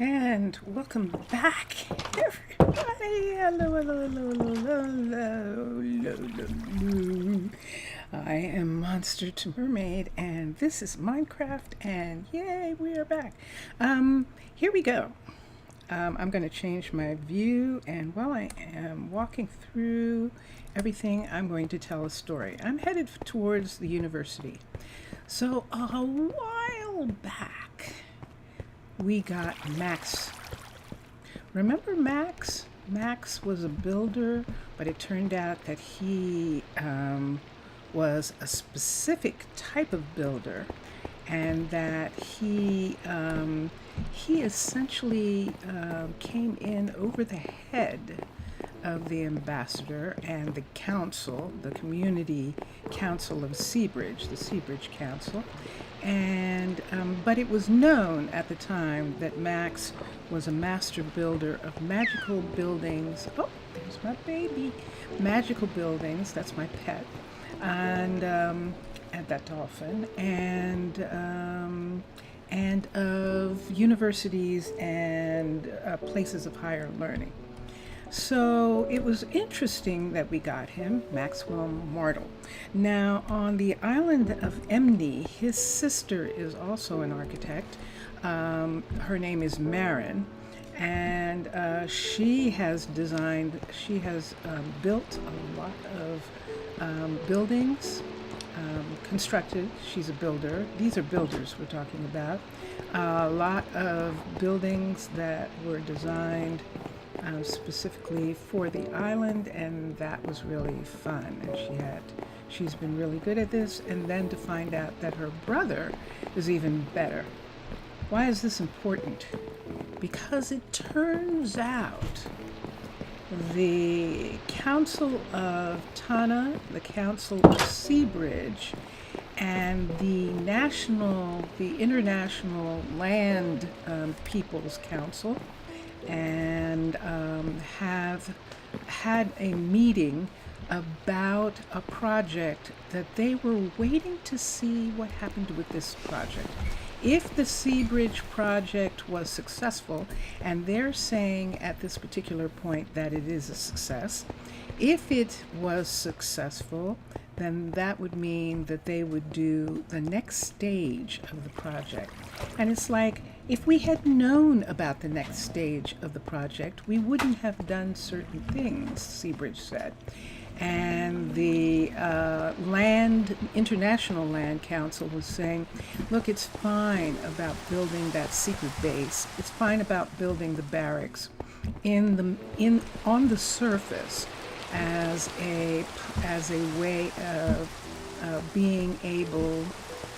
And welcome back, everybody. Hello. I am Monster to Mermaid, and this is Minecraft, and yay, we are back. Here we go. I'm going to change my view, and while I am walking through everything, I'm going to tell a story. I'm headed towards the university. So a while back, we got Max. Remember Max? Max was a builder, but it turned out that he was a specific type of builder, and that he essentially came in over the head of the ambassador and the council, the community council of SeaBridge, the SeaBridge Council. And but it was known at the time that Max was a master builder of magical buildings. Oh, there's my baby. Magical buildings, that's my pet. And that dolphin, and of universities and places of higher learning. So it was interesting that we got him, Maxwell Martel. Now, on the island of Emney, his sister is also an architect. Her name is Marin, and she has built a lot of buildings, constructed. She's a builder. These are builders we're talking about. A lot of buildings that were designed specifically for the island, and that was really fun, and she's been really good at this. And then to find out that her brother is even better. Why is this important? Because it turns out the Council of Tana, the Council of SeaBridge, and the International Land People's Council, and have had a meeting about a project that they were waiting to see what happened with this project. If the SeaBridge project was successful, and they're saying at this particular point that it is a success, if it was successful, then that would mean that they would do the next stage of the project. And it's like, if we had known about the next stage of the project, we wouldn't have done certain things, SeaBridge said. And the International Land Council was saying, look, it's fine about building that secret base. It's fine about building the barracks on the surface as a way of being able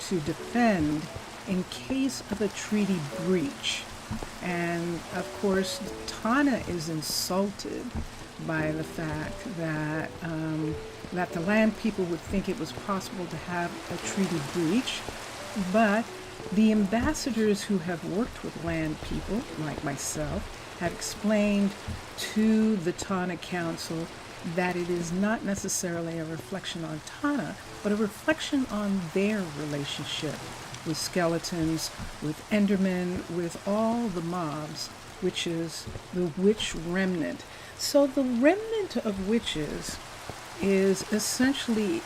to defend in case of a treaty breach. And of course, Tana is insulted by the fact that the land people would think it was possible to have a treaty breach, but the ambassadors who have worked with land people, like myself, have explained to the Tana Council that it is not necessarily a reflection on Tana, but a reflection on their relationship with skeletons, with Endermen, with all the mobs, which is the witch remnant. So the remnant of witches is essentially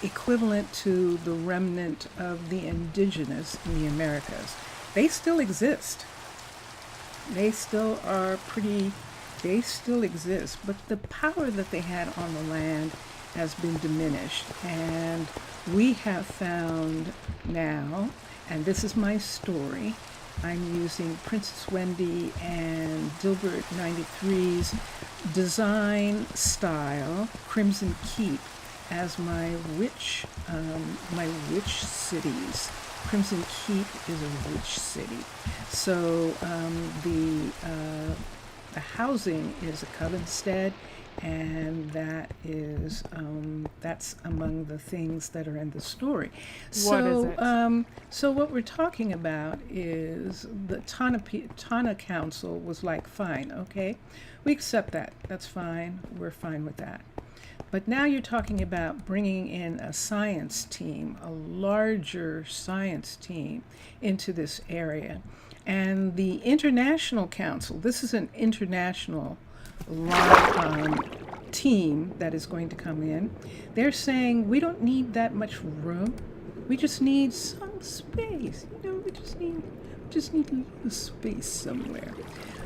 equivalent to the remnant of the indigenous in the Americas. They still exist. They still exist, but the power that they had on the land has been diminished. And we have found now, and this is my story, I'm using Princess Wendy and Dilbert 93's design style, Crimson Keep, as my witch cities. Crimson Keep is a rich city. So the housing is a covenstead, and that's among the things that are in the story. What is it? So what we're talking about is the Tana Council was like, fine, okay, we accept that. That's fine. We're fine with that. But now you're talking about bringing in a science team, a larger science team into this area. And the International Council, this is an international team that is going to come in. They're saying we don't need that much room. We just need some space. We just need a little space somewhere.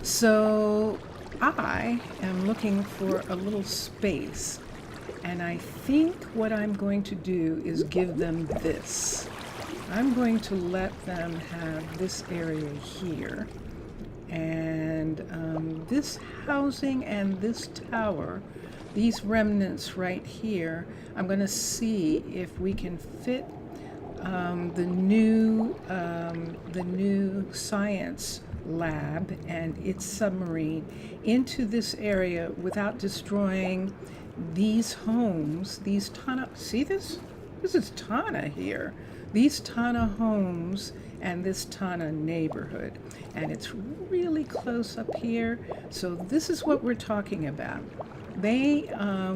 So I am looking for a little space. And I think what I'm going to do is give them this. I'm going to let them have this area here. And this housing and this tower, these remnants right here, I'm going to see if we can fit the new science lab and its submarine into this area without destroying these homes, these Tana. See this? This is Tana here. These Tana homes and this Tana neighborhood. And it's really close up here. So this is what we're talking about. They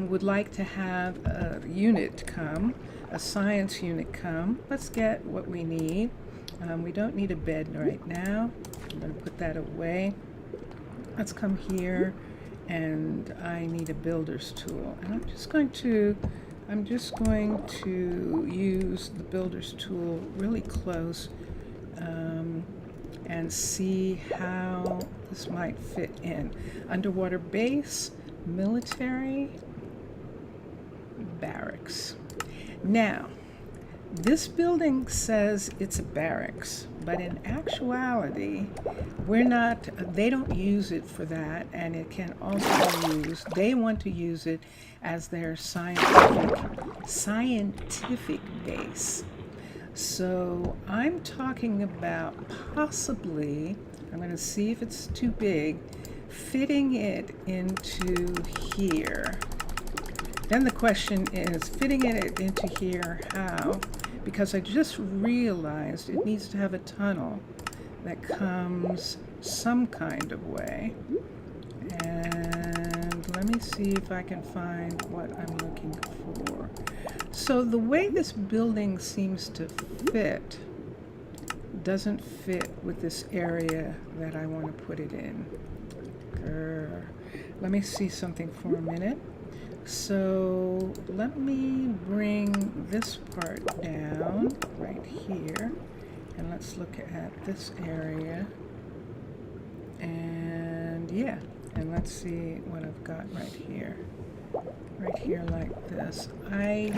would like to have a unit come, a science unit come. Let's get what we need. We don't need a bed right now. I'm going to put that away. Let's come here, and I need a builder's tool. And I'm just going to use the builder's tool really close and see how this might fit in. Underwater base, military, barracks. Now, this building says it's a barracks, but in actuality, they don't use it for that, and it can also be used, they want to use it as their scientific base. So I'm talking about possibly, I'm going to see if it's too big, fitting it into here. Then the question is, fitting it into here, how? Because I just realized it needs to have a tunnel that comes some kind of way. And let me see if I can find what I'm looking for. So the way this building seems to fit doesn't fit with this area that I want to put it in. Let me see something for a minute. So let me bring this part down right here, and let's look at this area. And yeah, and let's see what I've got right here like this. I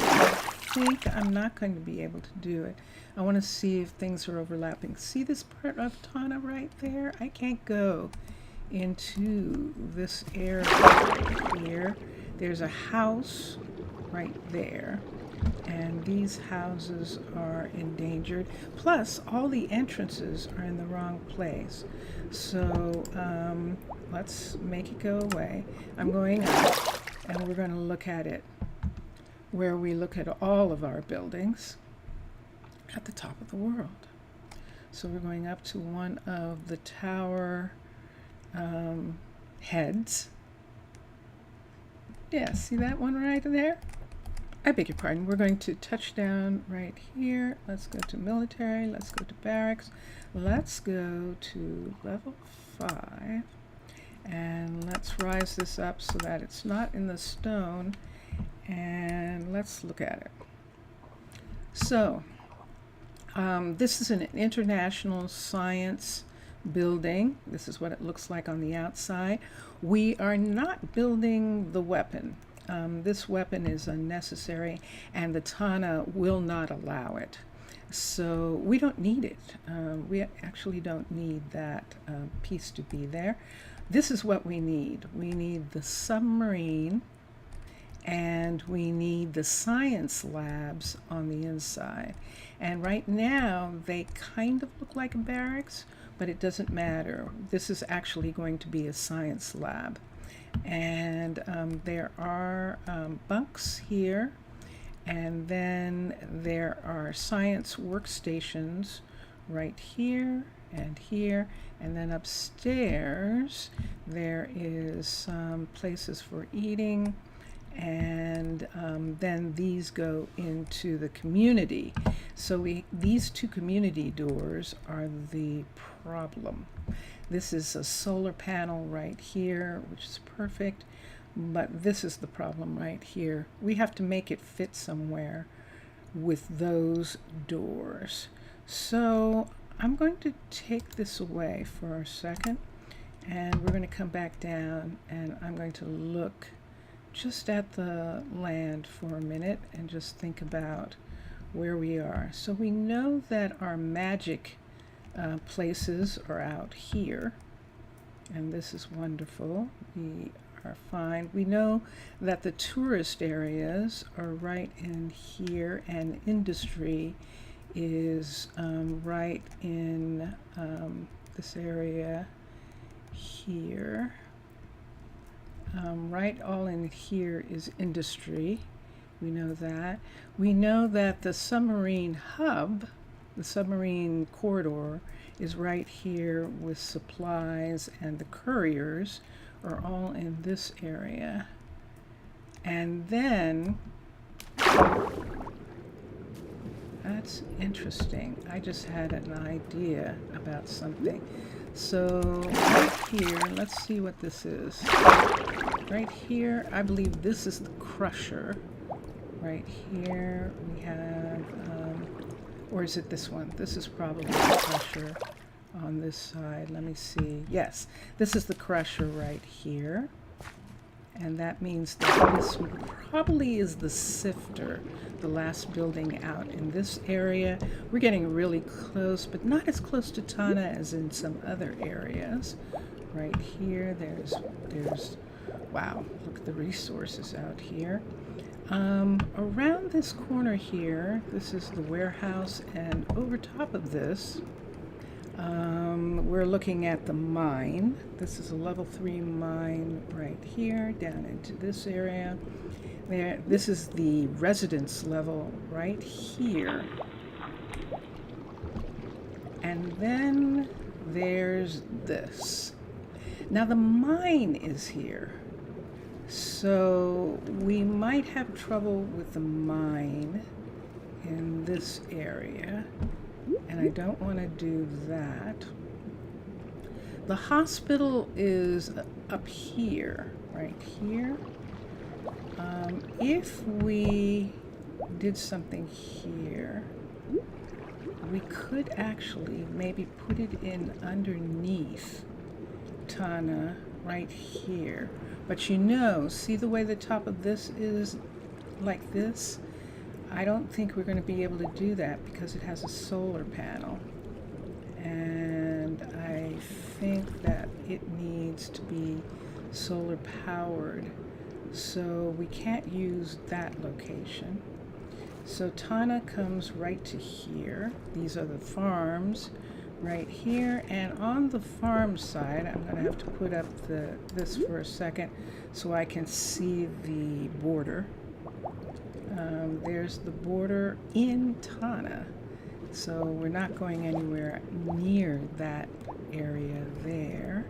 think I'm not going to be able to do it. I want to see if things are overlapping. See this part of Tana right there? I can't go into this area right here. There's a house right there, and these houses are endangered. Plus, all the entrances are in the wrong place. So let's make it go away. I'm going up, and we're going to look at it where we look at all of our buildings at the top of the world. So we're going up to one of the tower heads. Yeah, see that one right there? I beg your pardon. We're going to touch down right here. Let's go to military. Let's go to barracks. Let's go to level 5. And let's rise this up so that it's not in the stone. And let's look at it. So, this is an international science building. This is what it looks like on the outside. We are not building the weapon. This weapon is unnecessary, and the Tana will not allow it. So we don't need it. We actually don't need that piece to be there. This is what we need. We need the submarine and we need the science labs on the inside. And right now they kind of look like a barracks, but it doesn't matter. This is actually going to be a science lab. And there are bunks here, and then there are science workstations right here and here, and then upstairs there is some places for eating, and then these go into the community. So these two community doors are the problem. This is a solar panel right here, which is perfect, but this is the problem right here. We have to make it fit somewhere with those doors. So I'm going to take this away for a second, and we're going to come back down, and I'm going to look just at the land for a minute and just think about where we are. So we know that our magic places are out here, and this is wonderful. We are fine. We know that the tourist areas are right in here, and industry is right in this area here. Right all in here is industry. We know that. We know that the submarine hub, the submarine corridor, is right here with supplies, and the couriers are all in this area. And then, that's interesting. I just had an idea about something. So right here, let's see what this is. Right here, I believe this is the crusher. Right here we have, or is it this one? This is probably the crusher on this side. Let me see. Yes, this is the crusher right here. And that means that this probably is the sifter, the last building out in this area. We're getting really close, but not as close to Tana as in some other areas. Right here, there's wow, look at the resources out here. Around this corner here, this is the warehouse, and over top of this, we're looking at the mine. This is a level 3 mine right here, down into this area. This is the residence level right here. And then there's this. Now the mine is here. So we might have trouble with the mine in this area, and I don't want to do that. The hospital is up here, right here. If we did something here, we could actually maybe put it in underneath Tana right here. But you know, see the way the top of this is like this? I don't think we're going to be able to do that because it has a solar panel. And I think that it needs to be solar powered. So we can't use that location. So Tana comes right to here. These are the farms right here, and on the farm side, I'm going to have to put up this for a second so I can see the border. There's the border in Tana, so we're not going anywhere near that area there.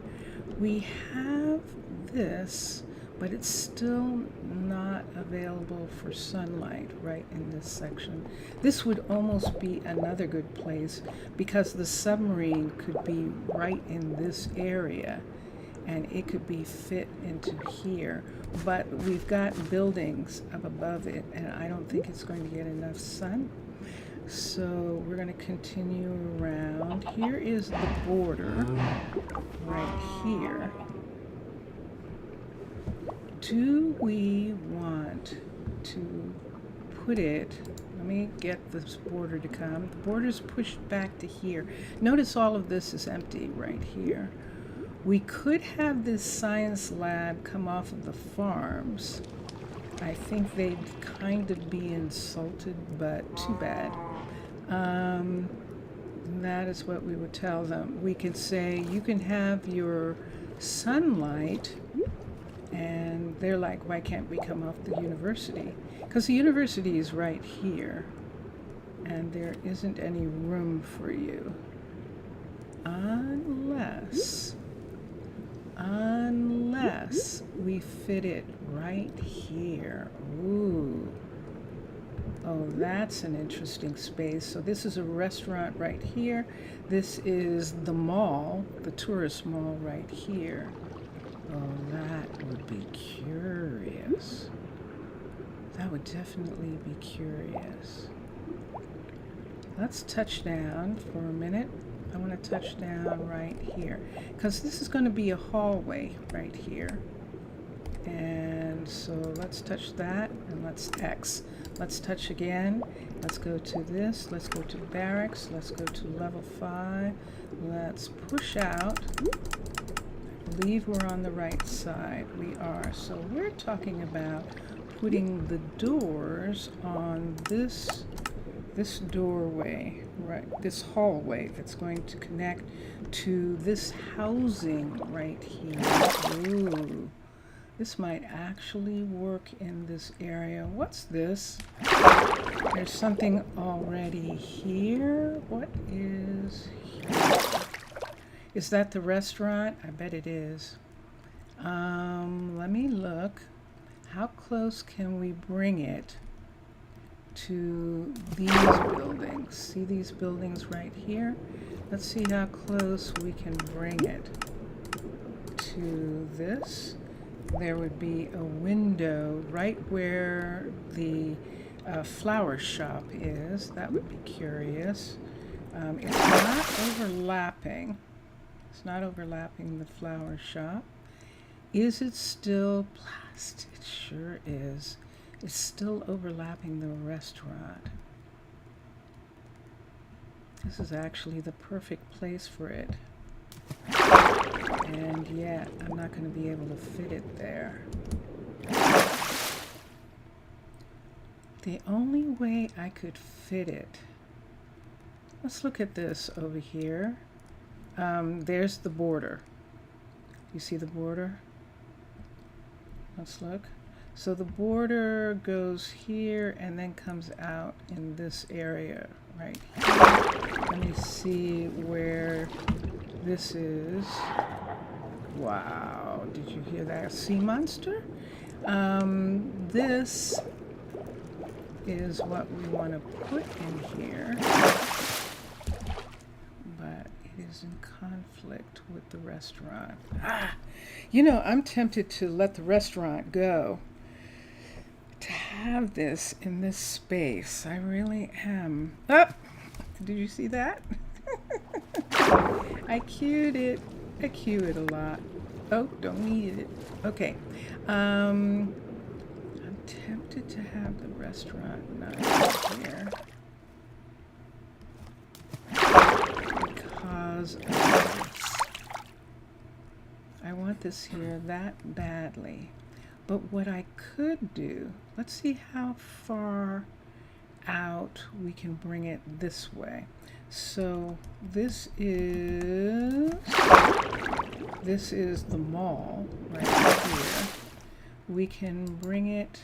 We have this, but it's still not available for sunlight right in this section. This would almost be another good place because the submarine could be right in this area and it could be fit into here. But we've got buildings up above it, and I don't think it's going to get enough sun. So we're going to continue around. Here is the border right here. Do we want to put it, let me get this border to come. The border's pushed back to here. Notice all of this is empty right here. We could have this science lab come off of the farms I think they'd kind of be insulted, but too bad. That is what we would tell them. We could say, you can have your sunlight, and they're like, why can't we come off the university? Because the university is right here, and there isn't any room for you. Unless we fit it right here. Ooh. Oh, that's an interesting space. So this is a restaurant right here. This is the mall, the tourist mall right here. Oh, that would be curious. That would definitely be curious. Let's touch down for a minute. I want to touch down right here, because this is going to be a hallway right here. And so let's touch that, and let's X. Let's touch again. Let's go to this. Let's go to barracks. Let's go to level 5. Let's push out. I believe we're on the right side. We are. So we're talking about putting the doors on this doorway, right? This hallway that's going to connect to this housing right here. Ooh. This might actually work in this area. What's this? There's something already here. What is here? Is that the restaurant? I bet it is. Let me look. How close can we bring it to these buildings? See these buildings right here? Let's see how close we can bring it to this. There would be a window right where the flower shop is. That would be curious. It's not overlapping. It's not overlapping the flower shop. Is it still plastic? It sure is. It's still overlapping the restaurant. This is actually the perfect place for it. And yet, I'm not going to be able to fit it there. The only way I could fit it, let's look at this over here. There's the border. You see the border? Let's look. So the border goes here and then comes out in this area right here. Let me see where this is. Wow, did you hear that sea monster? This is what we want to put in here, but it is in conflict with the restaurant. You know, I'm tempted to let the restaurant go, to have this in this space. I really am. Oh, did you see that? I queued it. I queue it a lot. Oh, don't need it. Okay. I'm tempted to have the restaurant not here because of this. I want this here that badly. But what I could do, let's see how far out we can bring it this way. So this is the mall right here. We can bring it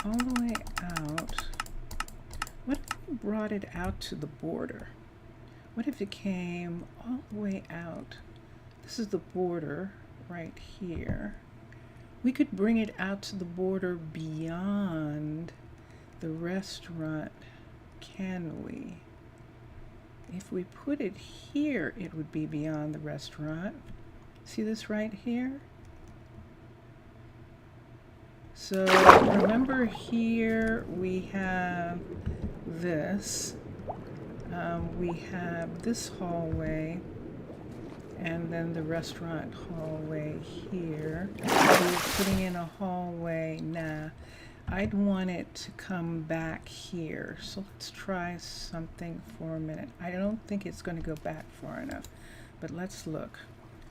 all the way out. What if we brought it out to the border? What if it came all the way out? This is the border right here. We could bring it out to the border beyond the restaurant, can we? If we put it here, it would be beyond the restaurant. See this right here? So remember here we have this. We have this hallway, and then the restaurant hallway here. We're putting in a hallway. Nah, I'd want it to come back here. So let's try something for a minute. I don't think it's going to go back far enough, but let's look.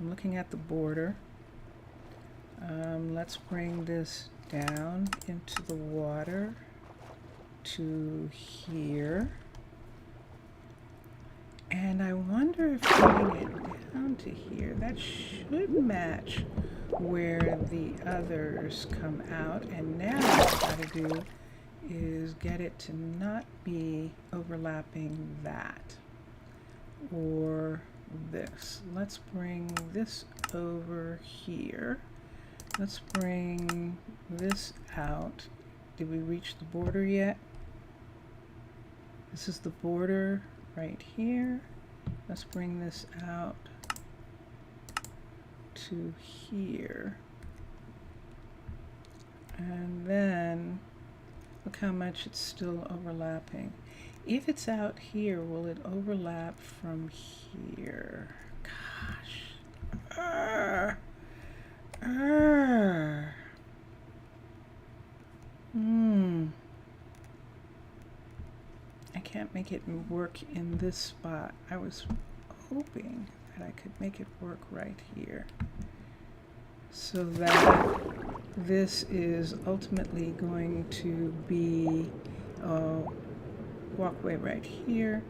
I'm looking at the border. Let's bring this down into the water to here. And I wonder if putting it down to here, that should match where the others come out. And now what I've got to do is get it to not be overlapping that or this. Let's bring this over here. Let's bring this out. Did we reach the border yet? This is the border right here. Let's bring this out to here. And then look how much it's still overlapping. If it's out here, will it overlap from here? Gosh. I can't make it work in this spot. I was hoping that I could make it work right here, so that this is ultimately going to be a walkway right here.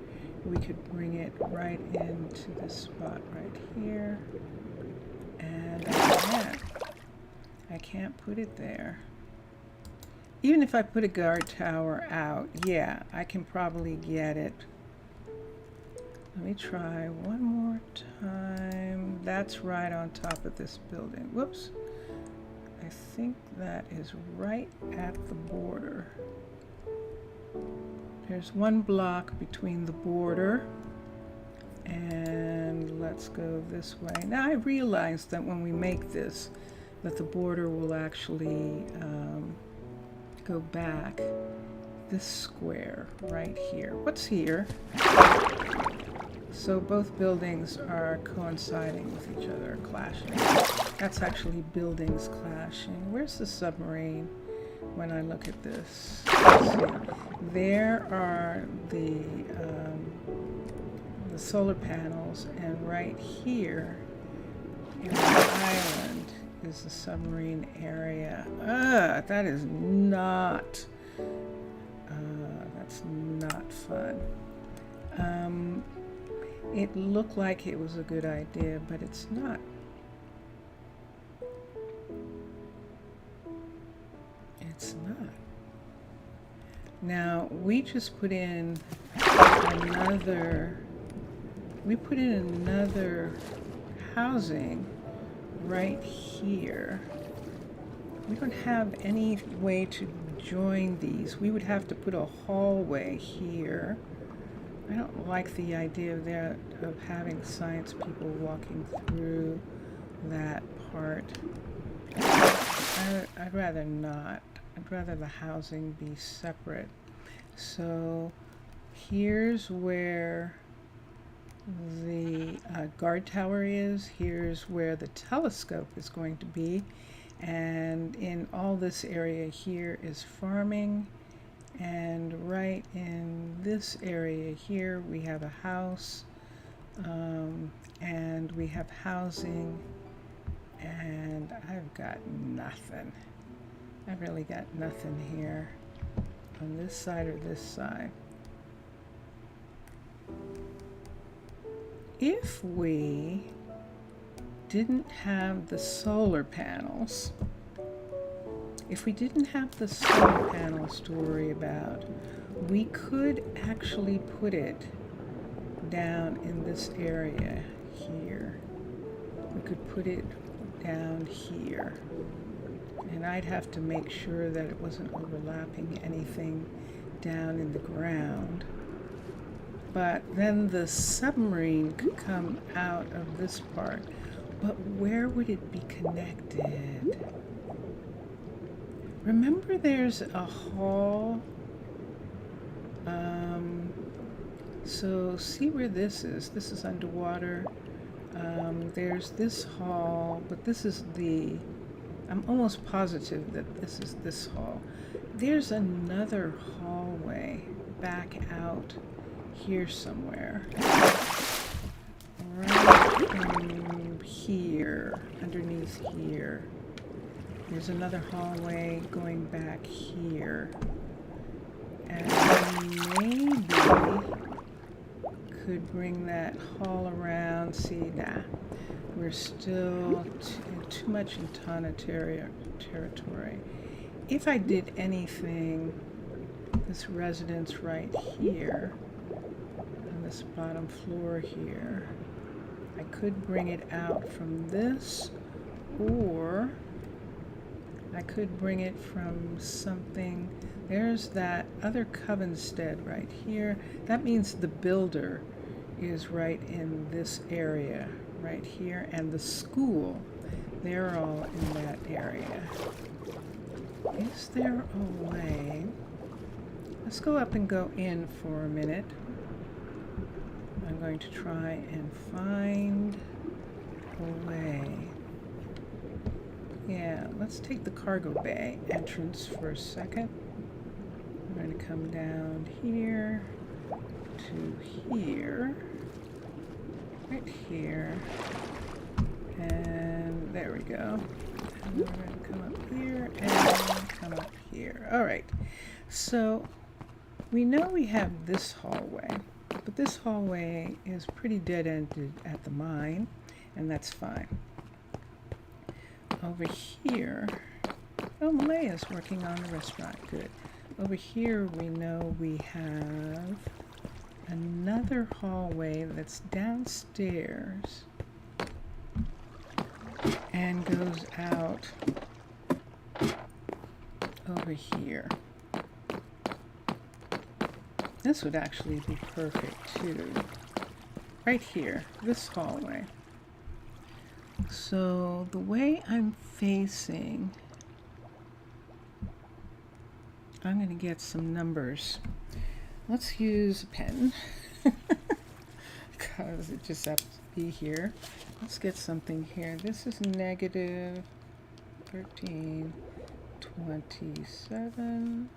We could bring it right into this spot right here, and I can't put it there. Even if I put a guard tower out, yeah, I can probably get it. Let me try one more time. That's right on top of this building. Whoops. I think that is right at the border. There's one block between the border. And let's go this way. Now I realized that when we make this, that the border will actually go back this square right here. What's here? So both buildings are coinciding with each other, clashing. That's actually buildings clashing. Where's the submarine when I look at this? Let's see. There are the solar panels, and right here in the island is the submarine area. That is not, that's not fun. It looked like it was a good idea, but it's not. It's not. Now, we just put in another, housing right here. We don't have any way to join these. We would have to put a hallway here. I don't like the idea of having science people walking through that part. I'd rather not. I'd rather the housing be separate. So here's where the guard tower is. Here's where the telescope is going to be. And in all this area here is farming. And right in this area here, we have a house, and we have housing, and I've got nothing. I've really got nothing here on this side or this side. If we didn't have the solar panels, to worry about, we could actually put it down in this area here. We could put it down here. And I'd have to make sure that it wasn't overlapping anything down in the ground. But then the submarine could come out of this part. But where would it be connected? Remember, there's a hall. So see where this is. This is underwater. There's this hall, but this is the, I'm almost positive that this is this hall. There's another hallway back out here somewhere. Right here, underneath here. There's another hallway going back here. And maybe could bring that hall around. See, nah, we're still too much in Tana territory. If I did anything, this residence right here, on this bottom floor here, I could bring it out from this, or I could bring it from something. There's that other Covenstead right here. That means the builder is right in this area right here, and the school, they're all in that area. Is there a way? Let's go up and go in for a minute. I'm going to try and find a way. Yeah, let's take the cargo bay entrance for a second. I'm going to come down here to here, right here, and there we go. And we're going to come up here and come up here. All right, so we know we have this hallway, but this hallway is pretty dead-ended at the mine, and that's fine. Over here, oh, Malaya's working on the restaurant, good. Over here we know we have another hallway that's downstairs and goes out over here. This would actually be perfect too. Right here, this hallway. So the way I'm facing, I'm going to get some numbers. Let's use a pen because it just happens to be here. Let's get something here. This is negative 13, 27,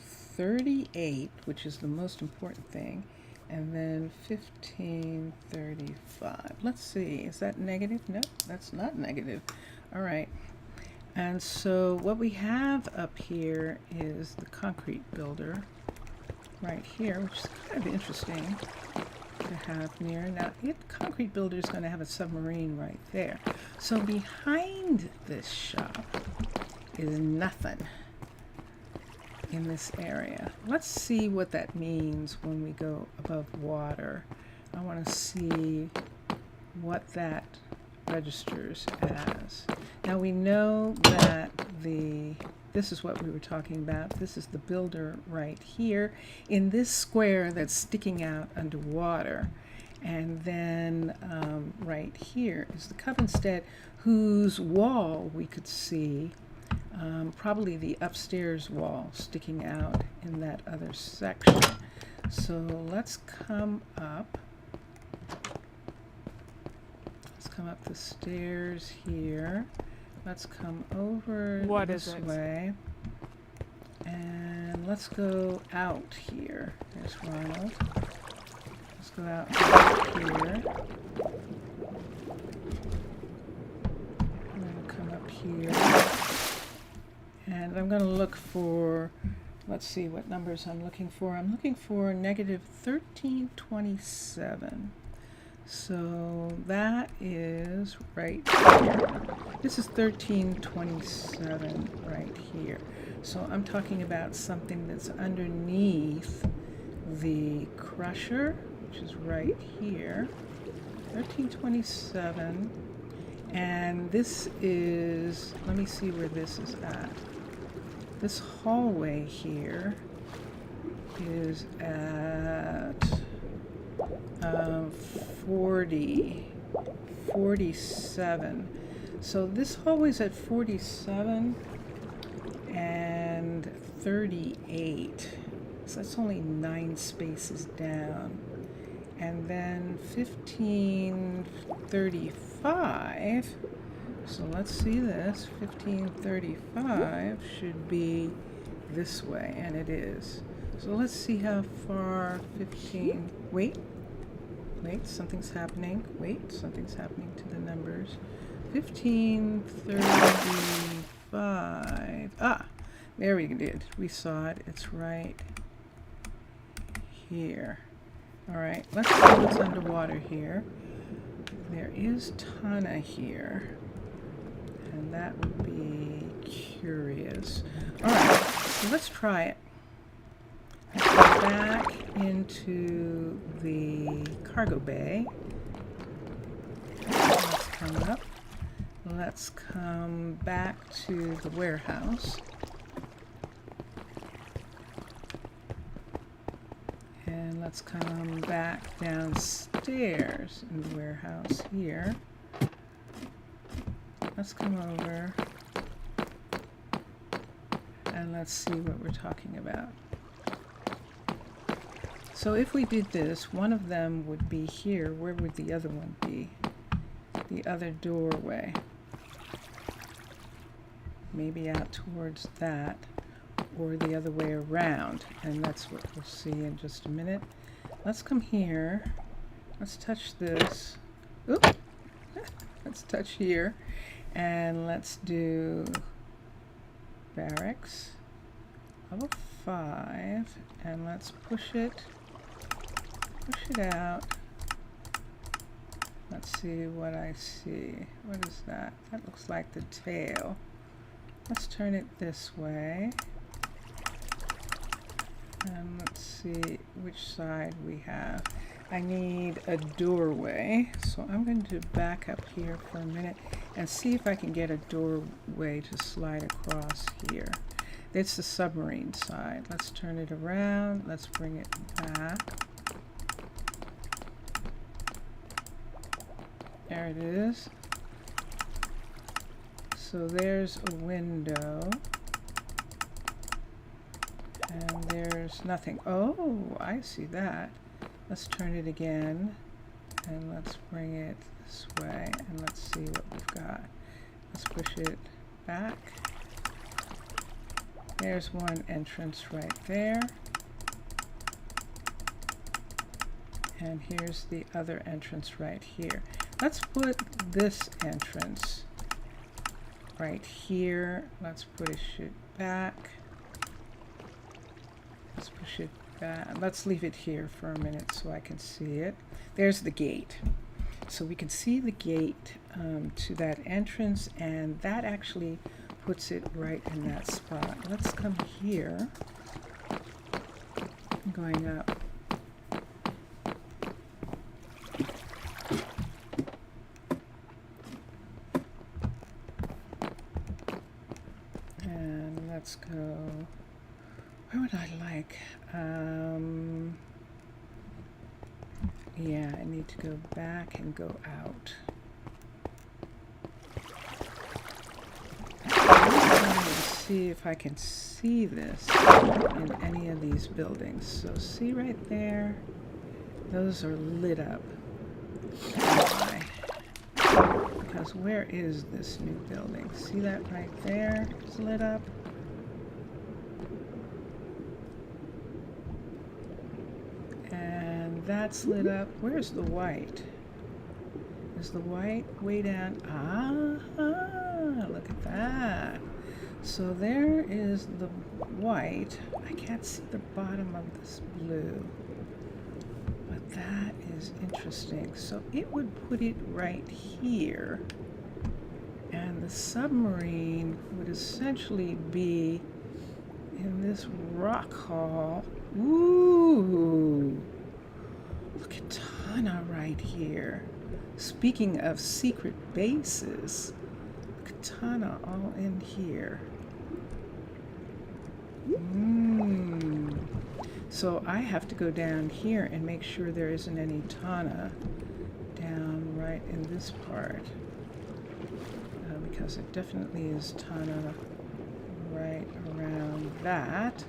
38, which is the most important thing, and then 1535. Let's see, is that negative? No, that's not negative. All right. And so what we have up here is the concrete builder right here, which is kind of interesting to have near. Now, the concrete builder is going to have a submarine right there. So behind this shop is nothing in this area. Let's see what that means when we go above water. I want to see what that registers as. Now we know that this is what we were talking about. This is the builder right here in this square that's sticking out underwater. And then right here is the Covenstead, whose wall we could see, probably the upstairs wall sticking out in that other section. So let's come up. Let's come up the stairs here. Let's come over this way. And let's go out here. There's Ronald. Let's go out here. I'm going to come up here. And I'm going to look for, let's see what numbers I'm looking for. I'm looking for negative 1327. So that is right here. This is 1327 right here. So I'm talking about something that's underneath the crusher, which is right here. 1327. And this is, let me see where this is at. This hallway here is at 47. So this hallway's at 47 and 38. So that's only 9 spaces down. And then 1535. So let's see this. 1535 should be this way, and it is. So let's see how far 15. Wait, something's happening. Wait, something's happening to the numbers. 1535 5. Ah, there we did. We saw it. It's right here. All right, let's see what's underwater here. There is Tana here, and that would be curious. All right, so let's try it. Let's go back into the cargo bay. Let's come up. Let's come back to the warehouse. And let's come back downstairs in the warehouse here. Let's come over and let's see what we're talking about. So if we did this, one of them would be here. Where would the other one be? The other doorway. Maybe out towards that, or the other way around. And that's what we'll see in just a minute. Let's come here. Let's touch this. Oop. Let's touch here. And let's do barracks. Level 5. And let's push it out. Let's see what I see. What is that? That looks like the tail. Let's turn it this way. And let's see which side we have. I need a doorway. So I'm going to back up here for a minute and see if I can get a doorway to slide across here. It's the submarine side. Let's turn it around. Let's bring it back. There it is. So there's a window. And there's nothing. Oh, I see that. Let's turn it again. And let's bring it this way. And let's see what we've got. Let's push it back. There's one entrance right there. And here's the other entrance right here. Let's put this entrance right here. Let's push it back. Let's push it back. Let's leave it here for a minute so I can see it. There's the gate. So we can see the gate to that entrance, and that actually puts it right in that spot. Let's come here. Going up. And let's go. Where would I like? Yeah, I need to go back and go out. See if I can see this in any of these buildings. So see right there, those are lit up. Why? Because where is this new building? See that right there? It's lit up. And that's lit up. Where's the white? Is the white way down? Ah, look at that. So there is the white. I can't see the bottom of this blue, but that is interesting. So it would put it right here, and the submarine would essentially be in this rock hall. Ooh, look at Tana right here. Speaking of secret bases, look at Tana all in here. So I have to go down here and make sure there isn't any Tana down right in this part, because it definitely is Tana right around that.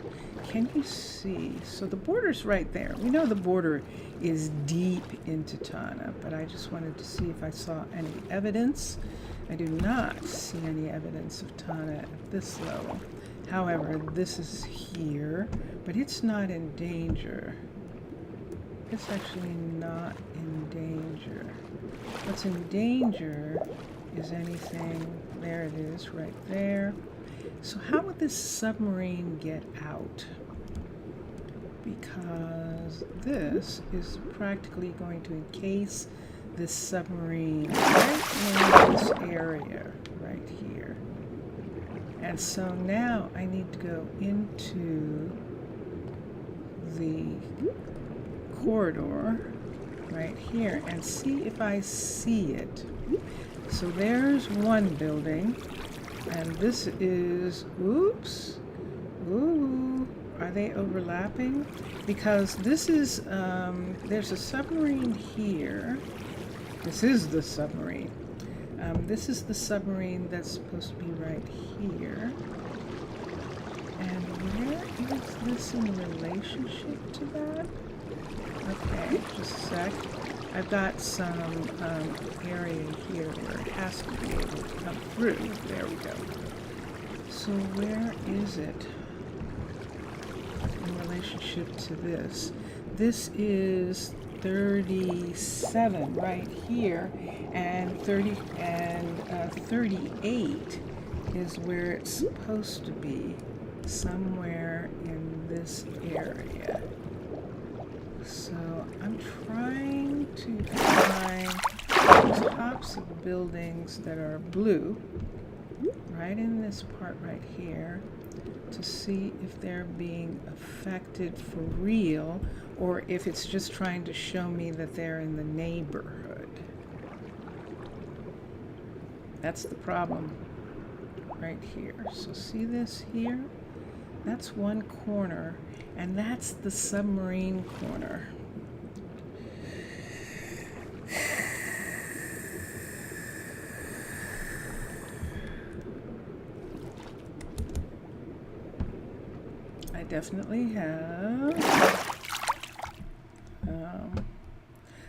Can you see? So the border's right there. We know the border is deep into Tana, but I just wanted to see if I saw any evidence. I do not see any evidence of Tana at this level. However, this is here, but it's not in danger. It's actually not in danger. What's in danger is anything, there it is, right there. So how would this submarine get out? Because this is practically going to encase this submarine right in this area right here. And so now I need to go into the corridor right here and see if I see it. So there's one building, and this is, oops, ooh, are they overlapping? Because this is, there's a submarine here. This is the submarine. This is the submarine that's supposed to be right here. And where is this in relationship to that? Okay, just a sec. I've got some area here where it has to be able to come through. There we go. So where is it in relationship to this? This is 37 right here, and 38 is where it's supposed to be, somewhere in this area. So I'm trying to find the tops of buildings that are blue, right in this part right here, to see if they're being affected for real, or if it's just trying to show me that they're in the neighborhood. That's the problem right here. So see this here? That's one corner, and that's the submarine corner. I definitely have.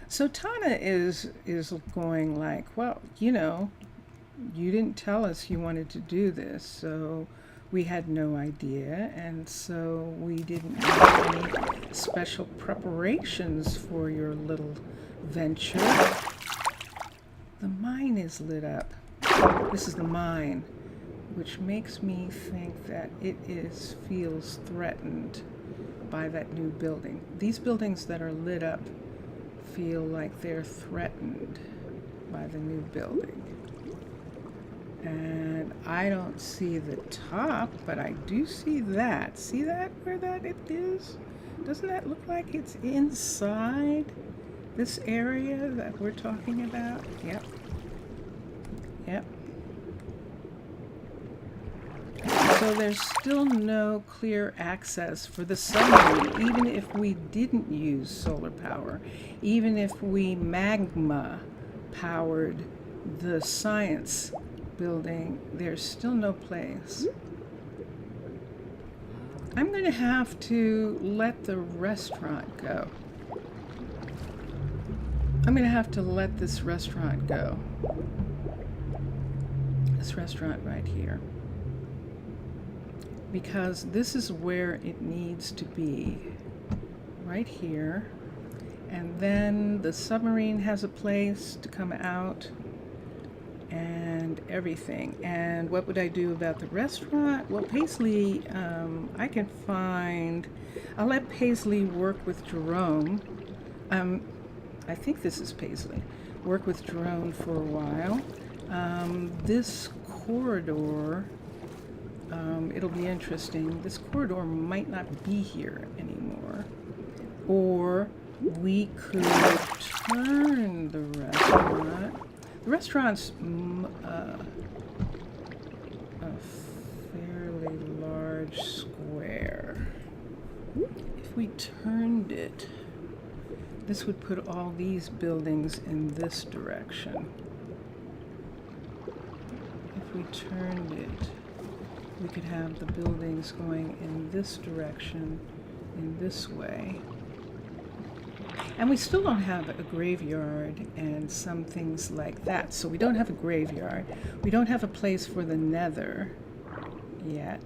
So Tana is going like, well, you know, you didn't tell us you wanted to do this, so we had no idea, and so we didn't make any special preparations for your little venture. The mine is lit up. This is the mine, which makes me think that it feels threatened by that new building. These buildings that are lit up feel like they're threatened by the new building. And I don't see the top, but I do see that. See that, where that it is? Doesn't that look like it's inside this area that we're talking about? Yep. Yep. So there's still no clear access for the submarine, even if we didn't use solar power, even if we magma powered the science building, there's still no place. I'm going to have to let the restaurant go. I'm going to have to let this restaurant go. This restaurant right here. Because this is where it needs to be. Right here. And then the submarine has a place to come out and everything. And what would I do about the restaurant? Well, Paisley, I can find, I'll let Paisley work with Jerome. I think this is Paisley. Work with Jerome for a while. This corridor, it'll be interesting. This corridor might not be here anymore. Or we could turn the restaurant. The restaurant's a fairly large square. If we turned it, this would put all these buildings in this direction. If we turned it, we could have the buildings going in this direction, in this way. And we still don't have a graveyard and some things like that. So we don't have a graveyard. We don't have a place for the nether yet.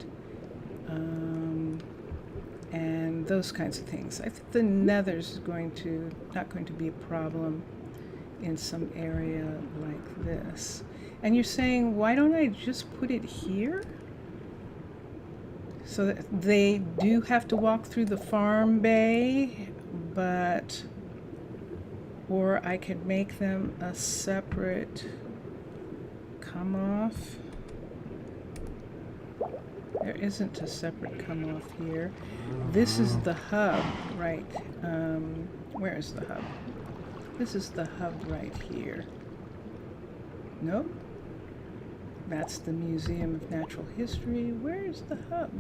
And those kinds of things. I think the nether's not going to be a problem in some area like this. And you're saying, why don't I just put it here? So they do have to walk through the farm bay, but, or I could make them a separate come off. There isn't a separate come off here. This is the hub, right? Where is the hub? This is the hub right here. Nope. That's the Museum of Natural History. Where's the hub?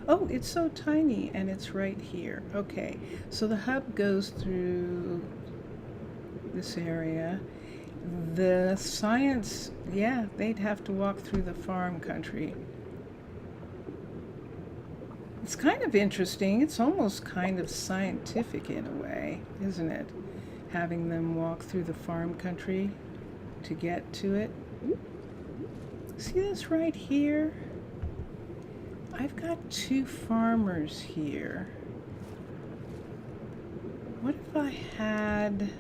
Oh, it's so tiny, and it's right here. Okay, so the hub goes through this area. The science, yeah, they'd have to walk through the farm country. It's kind of interesting. It's almost kind of scientific in a way, isn't it? Having them walk through the farm country to get to it. See this right here? I've got two farmers here. What if I had...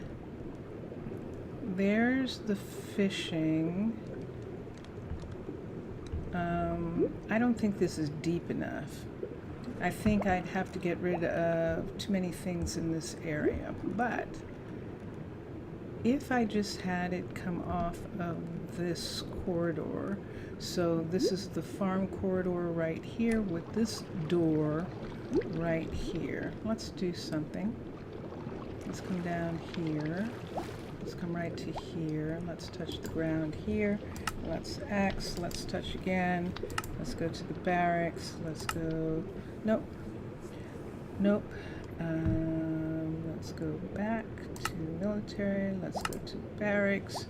There's the fishing. I don't think this is deep enough. I think I'd have to get rid of too many things in this area. But if I just had it come off of this corridor, so this is the farm corridor right here with this door right here. Let's do something. Let's come down here. Let's come right to here. Let's touch the ground here. Let's X. Let's touch again. Let's go to the barracks. Let's go... Nope. Nope. Let's go back to military. Let's go to barracks.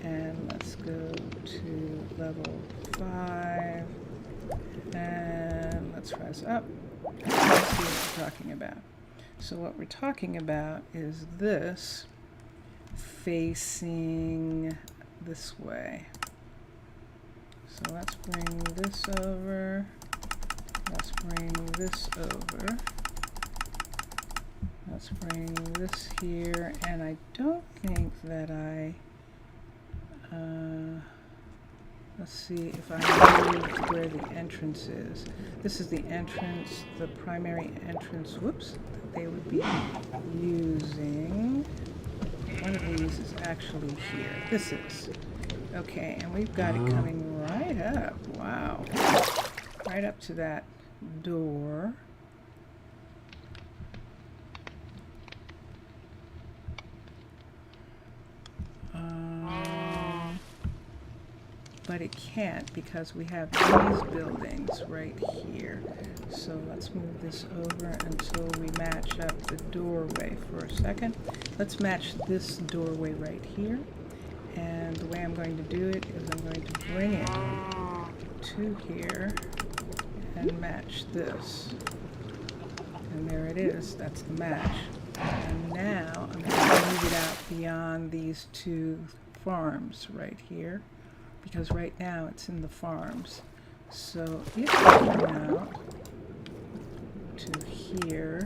And let's go to level 5. And let's rise up. Let's see what we're talking about. So what we're talking about is this facing this way. So let's bring this over. Let's bring this over. Let's bring this here. And I don't think that let's see if I moved where the entrance is. This is the entrance, the primary entrance, whoops, that they would be using. One of these is actually here. This is. Okay, and we've got it coming right up. Wow. Right up to that door. But it can't because we have these buildings right here. So let's move this over until we match up the doorway for a second. Let's match this doorway right here. And the way I'm going to do it is I'm going to bring it to here and match this. And there it is. That's the match. And now I'm going to move it out beyond these two farms right here, because right now it's in the farms. So if I come out to here,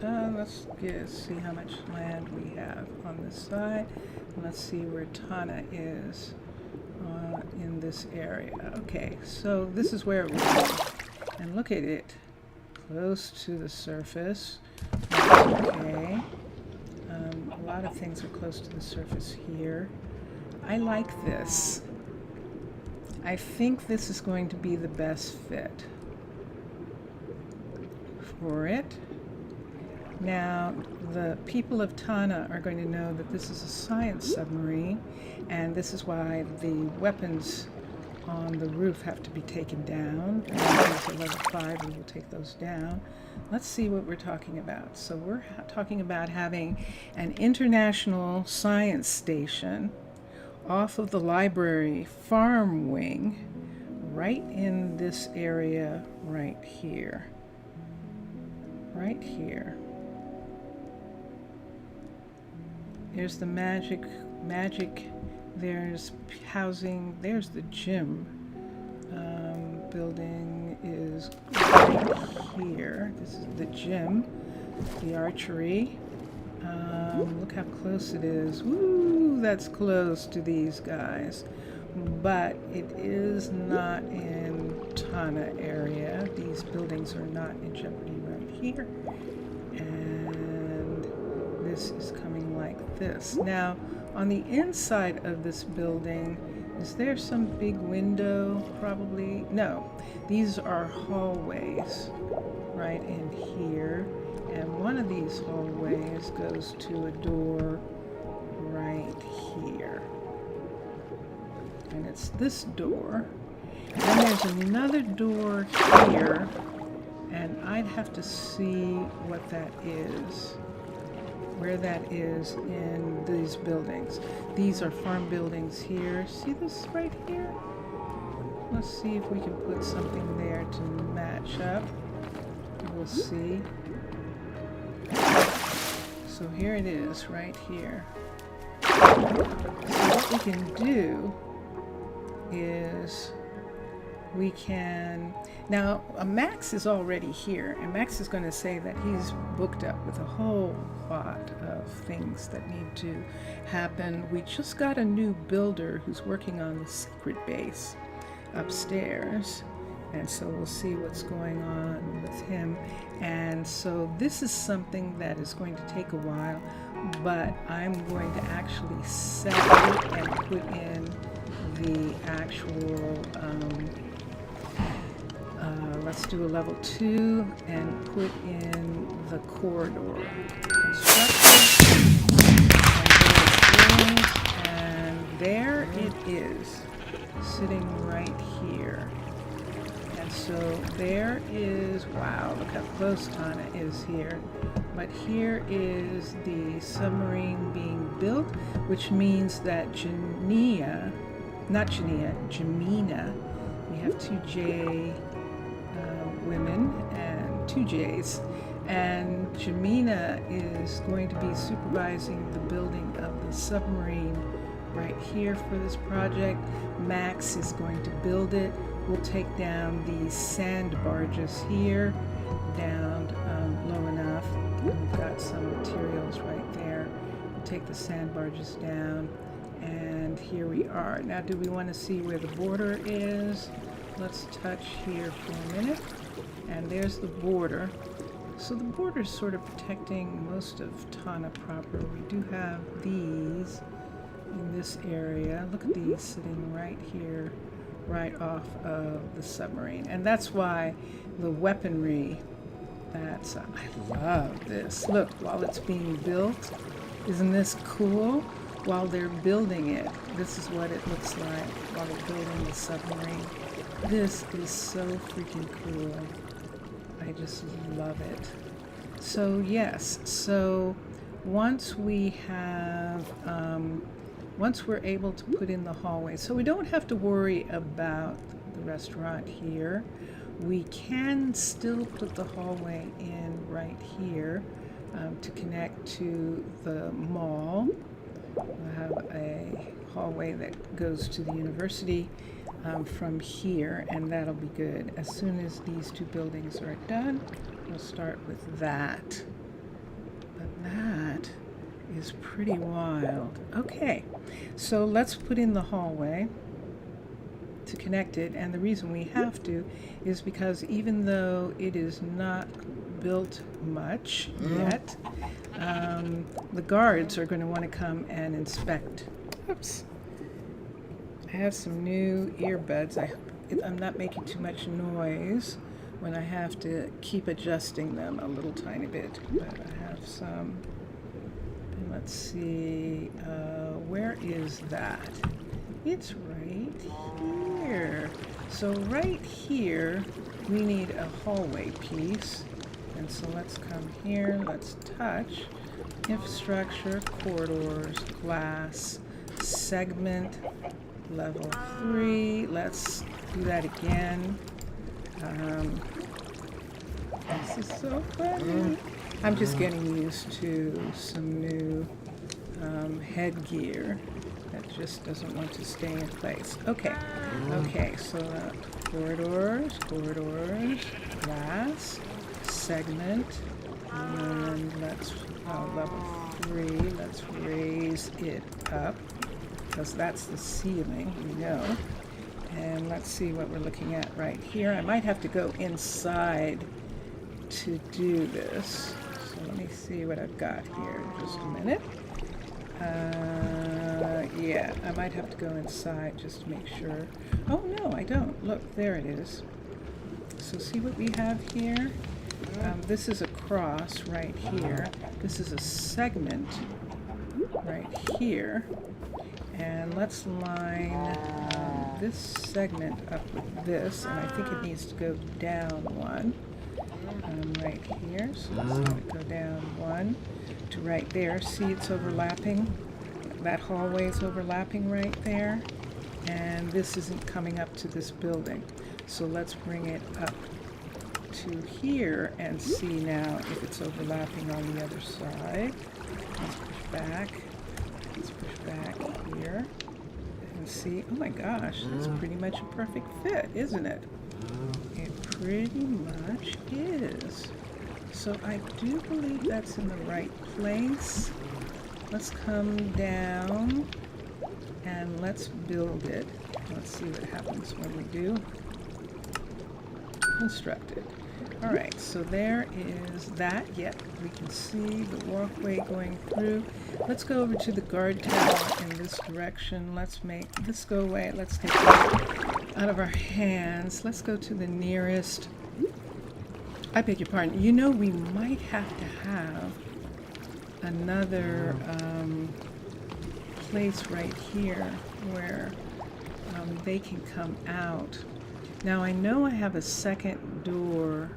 let's see how much land we have on this side. And let's see where Tana is in this area. Okay, so this is where it would be. And look at it, close to the surface. Okay. A lot of things are close to the surface here. I like this. I think this is going to be the best fit for it. Now, the people of Tana are going to know that this is a science submarine, and this is why the weapons on the roof have to be taken down. And at level 5, we will take those down. Let's see what we're talking about. So we're talking about having an international science station off of the library farm wing right in this area right here. Right here. There's the magic, there's housing, there's the gym. Building is right here. This is the gym, the archery. Look how close it is. Woo, that's close to these guys. but it is not in Tana area. These buildings are not in jeopardy right here. And this is coming like this. Now, on the inside of this building, is there some big window? Probably. No. These are hallways right in here. And one of these hallways goes to a door right here. And it's this door. And there's another door here. And I'd have to see what that is, where that is in these buildings. These are farm buildings here. See this right here? Let's see if we can put something there to match up. We'll see. So here it is, right here. So what we can do is we can, now Max is already here, and Max is going to say that he's booked up with a whole lot of things that need to happen. We just got a new builder who's working on the secret base upstairs, and so we'll see what's going on with him. And so this is something that is going to take a while, but I'm going to actually set it and put in the actual let's do a level 2 and put in the corridor and there it is, sitting right here. And so there is, wow, look how close Tana is here. But here is the submarine being built, which means that Jamina, we have 2 J women and 2 J's, and Jamina is going to be supervising the building of the submarine right here for this project. Max is going to build it. We'll take down these sand barges here, down low enough. We've got some materials right there. We'll take the sand barges down, and here we are. Now, do we want to see where the border is? Let's touch here for a minute. And there's the border. So the border is sort of protecting most of Tana proper. We do have these in this area. Look at these sitting right here, right off of the submarine. And that's why the weaponry, that's, I love this. Look, while it's being built, isn't this cool? While they're building it, this is what it looks like while they're building the submarine. This is so freaking cool. I just love it. So yes, so once we have, once we're able to put in the hallway, so we don't have to worry about the restaurant here. We can still put the hallway in right here to connect to the mall. We'll have a hallway that goes to the university from here, and that'll be good. As soon as these 2 buildings are done, we'll start with that. But that is pretty wild. Okay, so let's put in the hallway to connect it, and the reason we have to is because even though it is not built much yet, the guards are going to want to come and inspect. Oops. I have some new earbuds. I'm not making too much noise when I have to keep adjusting them a little tiny bit, but I have some. And let's see, where is that? It's right here. So right here, we need a hallway piece. And so let's come here, let's touch infrastructure, corridors, glass, segment, level 3. Let's do that again. This is so funny. I'm just getting used to some new headgear that just doesn't want to stay in place. Okay, okay, so corridors, glass, segment, and let's level 3, let's raise it up. because that's the ceiling, we know. And let's see what we're looking at right here. I might have to go inside to do this. So let me see what I've got here in just a minute. Yeah, I might have to go inside just to make sure. Oh no, I don't. Look, there it is. So see what we have here? This is a cross right here. This is a segment right here. And let's line this segment up with this, and I think it needs to go down one right here. So let's have it go down one to right there. See, it's overlapping. That hallway is overlapping right there, and this isn't coming up to this building. So let's bring it up to here and see now if it's overlapping on the other side. Let's push back. Let's push back here and see. Oh my gosh, that's pretty much a perfect fit, isn't it? It pretty much is. So I do believe that's in the right place. Let's come down and let's build it. Let's see what happens when we do. Constructed. All right, so there is that. Yep, we can see the walkway going through. Let's go over to the guard tower in this direction. Let's make this go away. Let's take it out of our hands. Let's go to the nearest. I beg your pardon. You know, we might have to have another place right here where they can come out. Now I know I have a second door.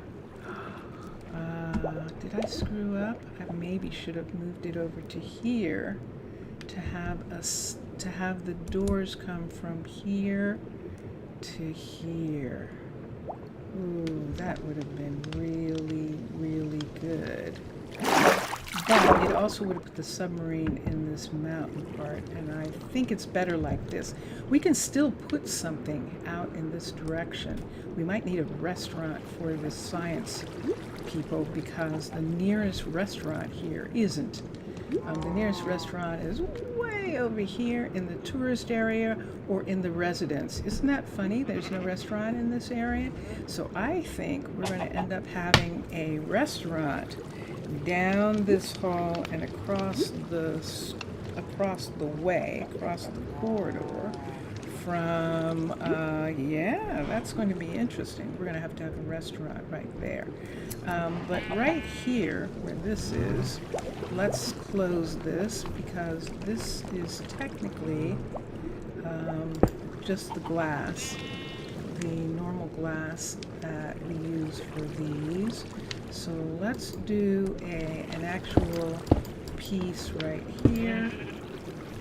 Did I screw up? I maybe should have moved it over to here to have the doors come from here to here. Ooh, that would have been really, really good. But it also would have put the submarine in this mountain part, and I think it's better like this. We can still put something out in this direction. We might need a restaurant for the science people because the nearest restaurant here isn't. The nearest restaurant is way over here in the tourist area or in the residence. Isn't that funny? There's no restaurant in this area. So I think we're going to end up having a restaurant down this hall and across the corridor from, yeah, that's going to be interesting. We're going to have a restaurant right there. But right here, where this is, let's close this because this is technically just the glass, the normal glass that we use for these. So let's do an actual piece right here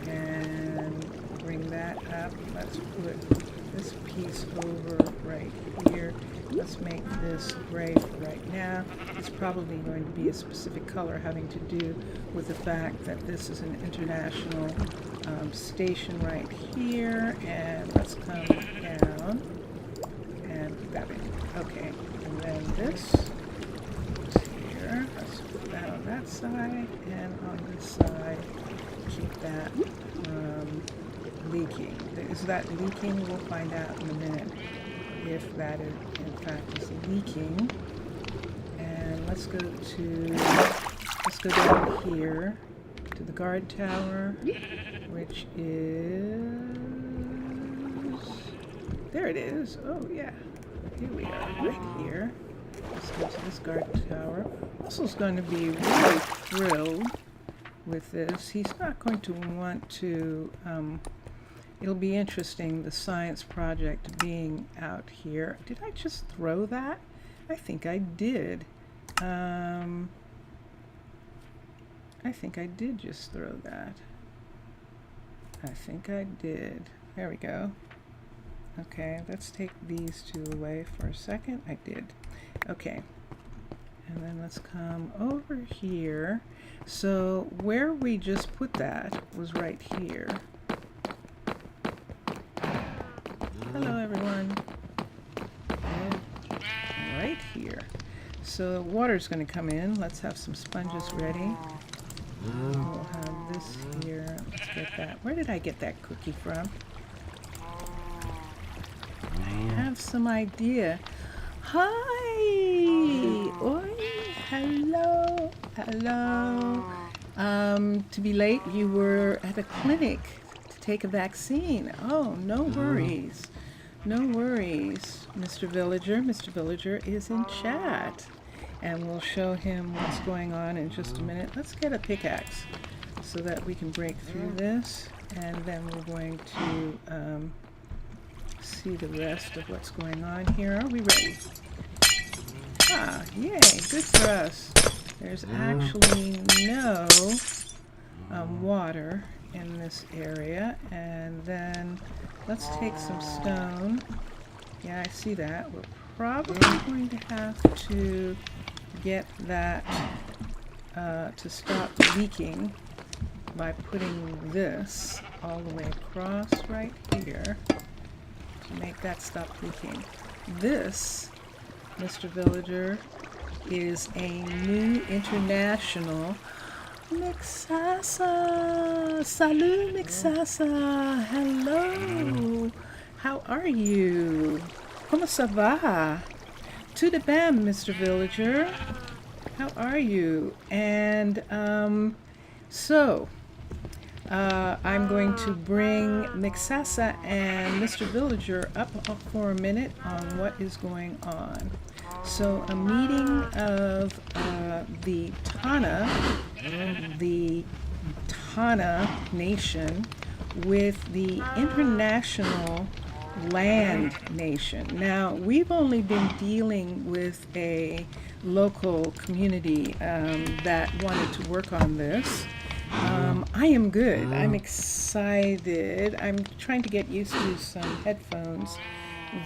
and bring that up. Let's put this piece over right here. Let's make this gray for right now. It's probably going to be a specific color having to do with the fact that this is an international station right here. And let's come down and put that in. Okay, and then this here. Let's put that on that side, and on this side, keep that leaking. Is that leaking? We'll find out in a minute if that is, in fact, is leaking. And let's go down here to the guard tower, which is, there it is. Oh yeah, here we are, right here. Let's go to this guard tower. Russell's going to be really thrilled with this. He's not going to want to, it'll be interesting, the science project being out here. Did I just throw that? I think I did. I think I did just throw that. I think I did. There we go. Okay, let's take these two away for a second. I did. Okay. And then let's come over here. So where we just put that was right here. Hello, everyone. And right here. So water's going to come in. Let's have some sponges ready. We'll have this here. Let's get that. Where did I get that cookie from? I have some idea. Hi! Oi! Hello! Hello! To be late, you were at a clinic to take a vaccine. Oh, no worries. No worries, Mr. Villager. Mr. Villager is in chat. And we'll show him what's going on in just a minute. Let's get a pickaxe so that we can break through this. And then we're going to see the rest of what's going on here. Are we ready? Ah, yay, good for us. There's actually no water in this area. And then let's take some stone. Yeah, I see that. We're probably going to have to get that to stop leaking by putting this all the way across right here to make that stop leaking. This, Mr. Villager, is a new international Mixasa. Salut, Mixasa. Hello. How are you? Comment ça va? Tout de bien, Mr. Villager. How are you? And I'm going to bring Mixasa and Mr. Villager up for a minute on what is going on. So a meeting of the Tana Nation with the International Land Nation. Now, we've only been dealing with a local community that wanted to work on this. I am good. I'm excited. I'm trying to get used to some headphones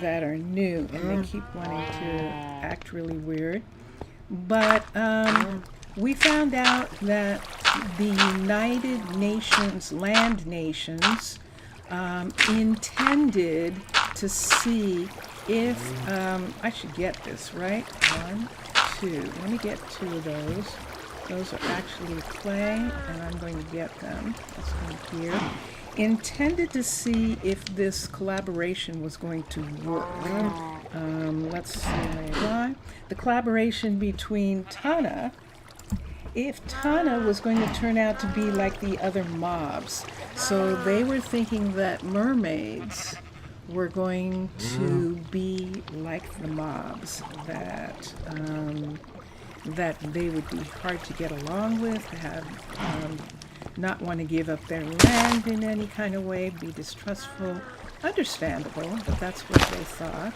that are new, and they keep wanting to act really weird. But we found out that the United Nations Land Nations intended to see if I should get this right. 1, 2. Let me get 2 of those. Those are actually clay, and I'm going to get them. Let's go here. Intended to see if this collaboration was going to work. Let's see why. The collaboration between Tana, if Tana was going to turn out to be like the other mobs. So they were thinking that mermaids were going to be like the mobs, that they would be hard to get along with, have not want to give up their land in any kind of way, be distrustful. Understandable, but that's what they thought.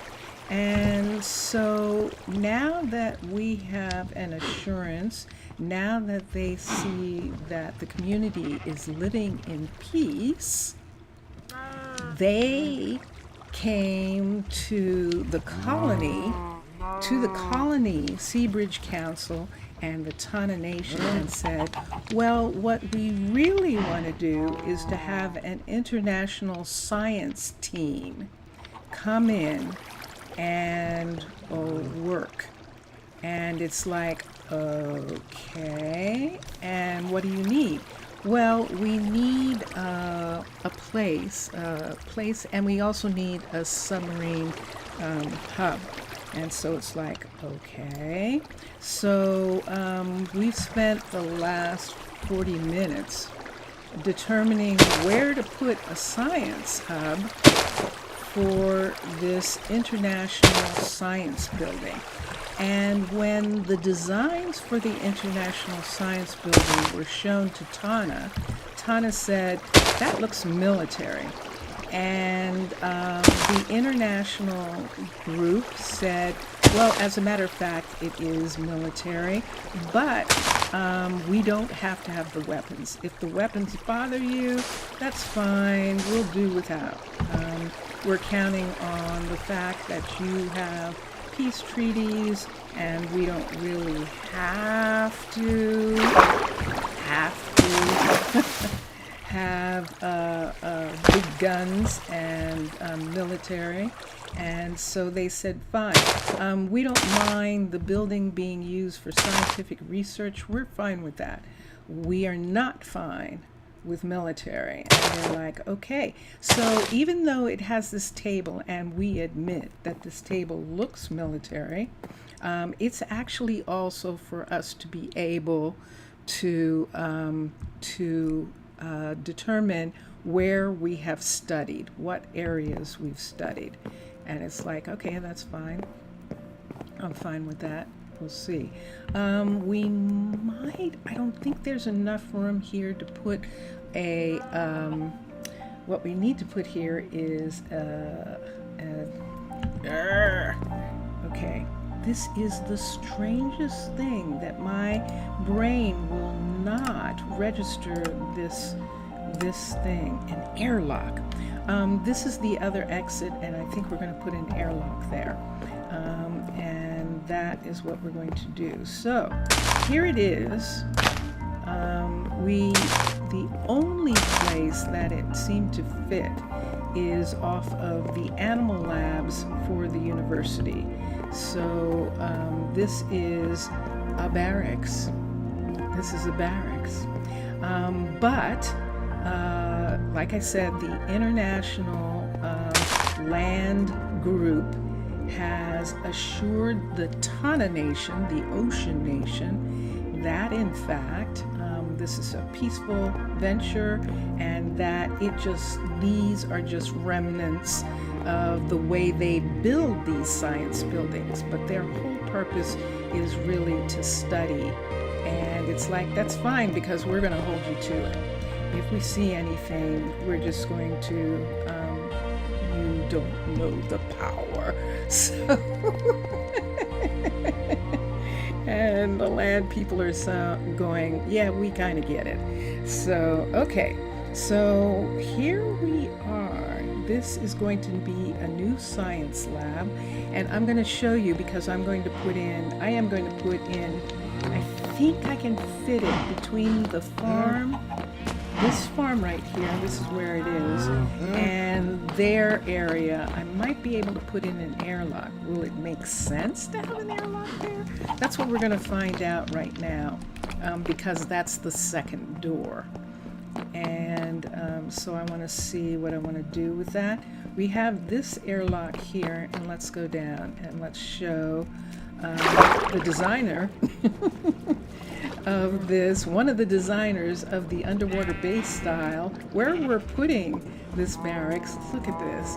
And so now that we have an assurance, now that they see that the community is living in peace, they came to the colony, SeaBridge Council, and the Tana Nation, and said, well, what we really want to do is to have an international science team come in and work. And it's like, okay, and what do you need? Well, we need a place, and we also need a submarine hub. And so it's like, okay. So we've spent the last 40 minutes determining where to put a science hub for this international science building. And when the designs for the international science building were shown to Tana, Tana said, that looks military. And the international group said, well, as a matter of fact, it is military, but we don't have to have the weapons. If the weapons bother you, that's fine, we'll do without. We're counting on the fact that you have peace treaties, and we don't really have to have big guns and military. And so they said, fine, we don't mind the building being used for scientific research. We're fine with that. We are not fine with military. And they're like, okay. So even though it has this table, and we admit that this table looks military, it's actually also for us to be able to determine where we have studied, what areas we've studied. And it's like, okay, that's fine. I'm fine with that. We'll see. We might, I don't think there's enough room here to put a, what we need to put here is, okay. This is the strangest thing that my brain will not register this thing, an airlock. This is the other exit, and I think we're going to put an airlock there. And that is what we're going to do. So here it is. The only place that it seemed to fit is off of the animal labs for the university. So this is a barracks. This is a barracks. But like I said, the International Land Group has assured the Tana Nation, the ocean nation, that in fact this is a peaceful venture, and that these are just remnants of the way they build these science buildings, but their whole purpose is really to study. And it's like, that's fine, because we're going to hold you to it. If we see anything, we're just going to, you don't know the power. So, and the land people are going, yeah, we kind of get it. So, okay, so here we are. This is going to be a new science lab, and I'm going to show you, because I am going to put in, I think I can fit it between the farm, this farm right here, this is where it is, and their area. I might be able to put in an airlock. Will it make sense to have an airlock there? That's what we're going to find out right now, because that's the second door. And so I want to see what I want to do with that. We have this airlock here, and let's go down and let's show the designer of this, one of the designers of the underwater base style, where we're putting this barracks. Look at this.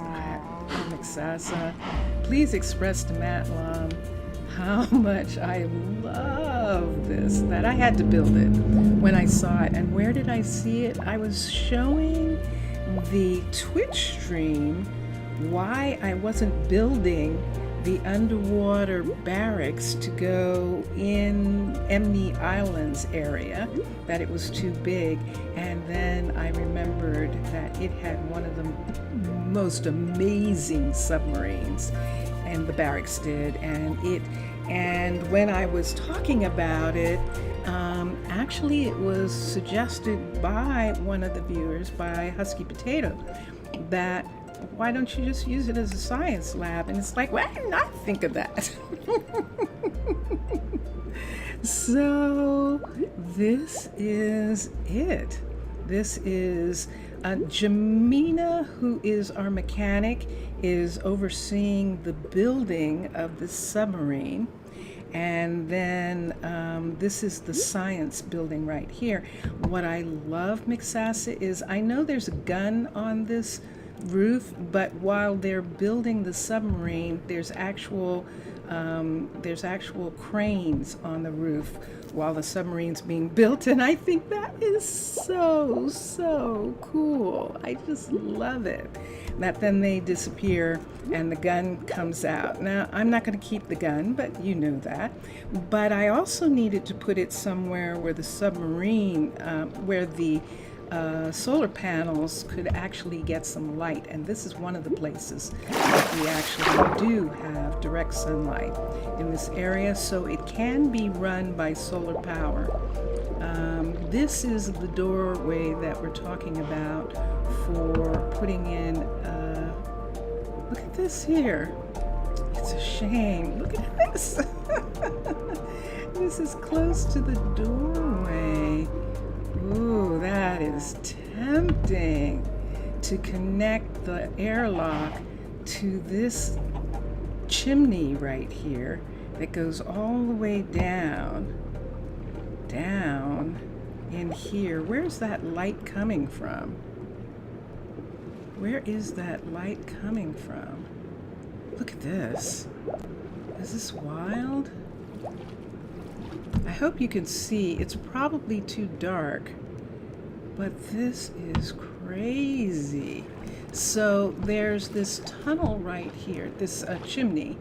Miksasa, please express to Matlum how much I love this, that I had to build it when I saw it. And where did I see it? I was showing the Twitch stream why I wasn't building the underwater barracks to go in Emni Islands area, that it was too big. And then I remembered that it had one of the most amazing submarines, and the barracks did, and when I was talking about it, actually it was suggested by one of the viewers, by Husky Potato, that why don't you just use it as a science lab? And it's like, why didn't I think of that? So this is it. This is Jamina, who is our mechanic, is overseeing the building of the submarine. And then this is the science building right here. What I love, Miksasa, is I know there's a gun on this roof, but while they're building the submarine, there's actual cranes on the roof while the submarine's being built, and I think that is so cool. I just love it. That then they disappear and the gun comes out. Now, I'm not going to keep the gun, but you know that. But I also needed to put it somewhere where the submarine, where the solar panels could actually get some light, and this is one of the places that we actually do have direct sunlight in this area, so it can be run by solar power. This is the doorway that we're talking about for putting in, look at this here. It's a shame. Look at this. This is close to the doorway. Ooh, that is tempting to connect the airlock to this chimney right here that goes all the way down in here. Where's that light coming from? Where is that light coming from? Look at this. Is this wild? I hope you can see. It's probably too dark, but this is crazy. So there's this tunnel right here, this chimney,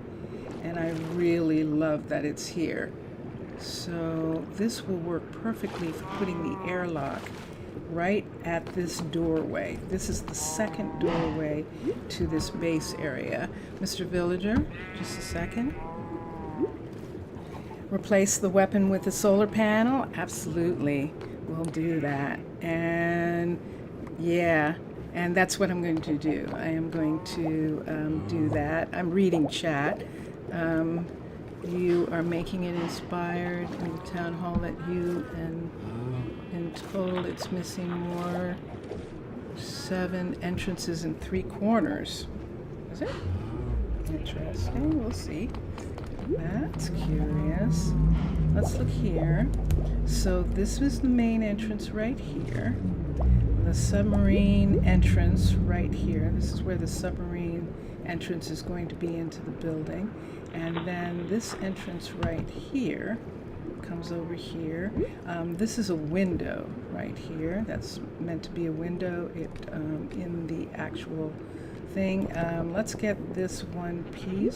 and I really love that it's here. So this will work perfectly for putting the airlock right at this doorway. This is the second doorway to this base area. Mr. Villager, just a second. Replace the weapon with a solar panel? Absolutely, we'll do that. And yeah, and that's what I'm going to do. I am going to do that. I'm reading chat. You are making it inspired in the town hall that you and told it's missing more. 7 entrances and 3 corners. Is it? Interesting. We'll see. That's curious. Let's look here. So this was the main entrance right here. The submarine entrance right here. This is where the submarine entrance is going to be into the building. And then this entrance right here comes over here. This is a window right here. That's meant to be a window in the actual thing. Let's get this one piece,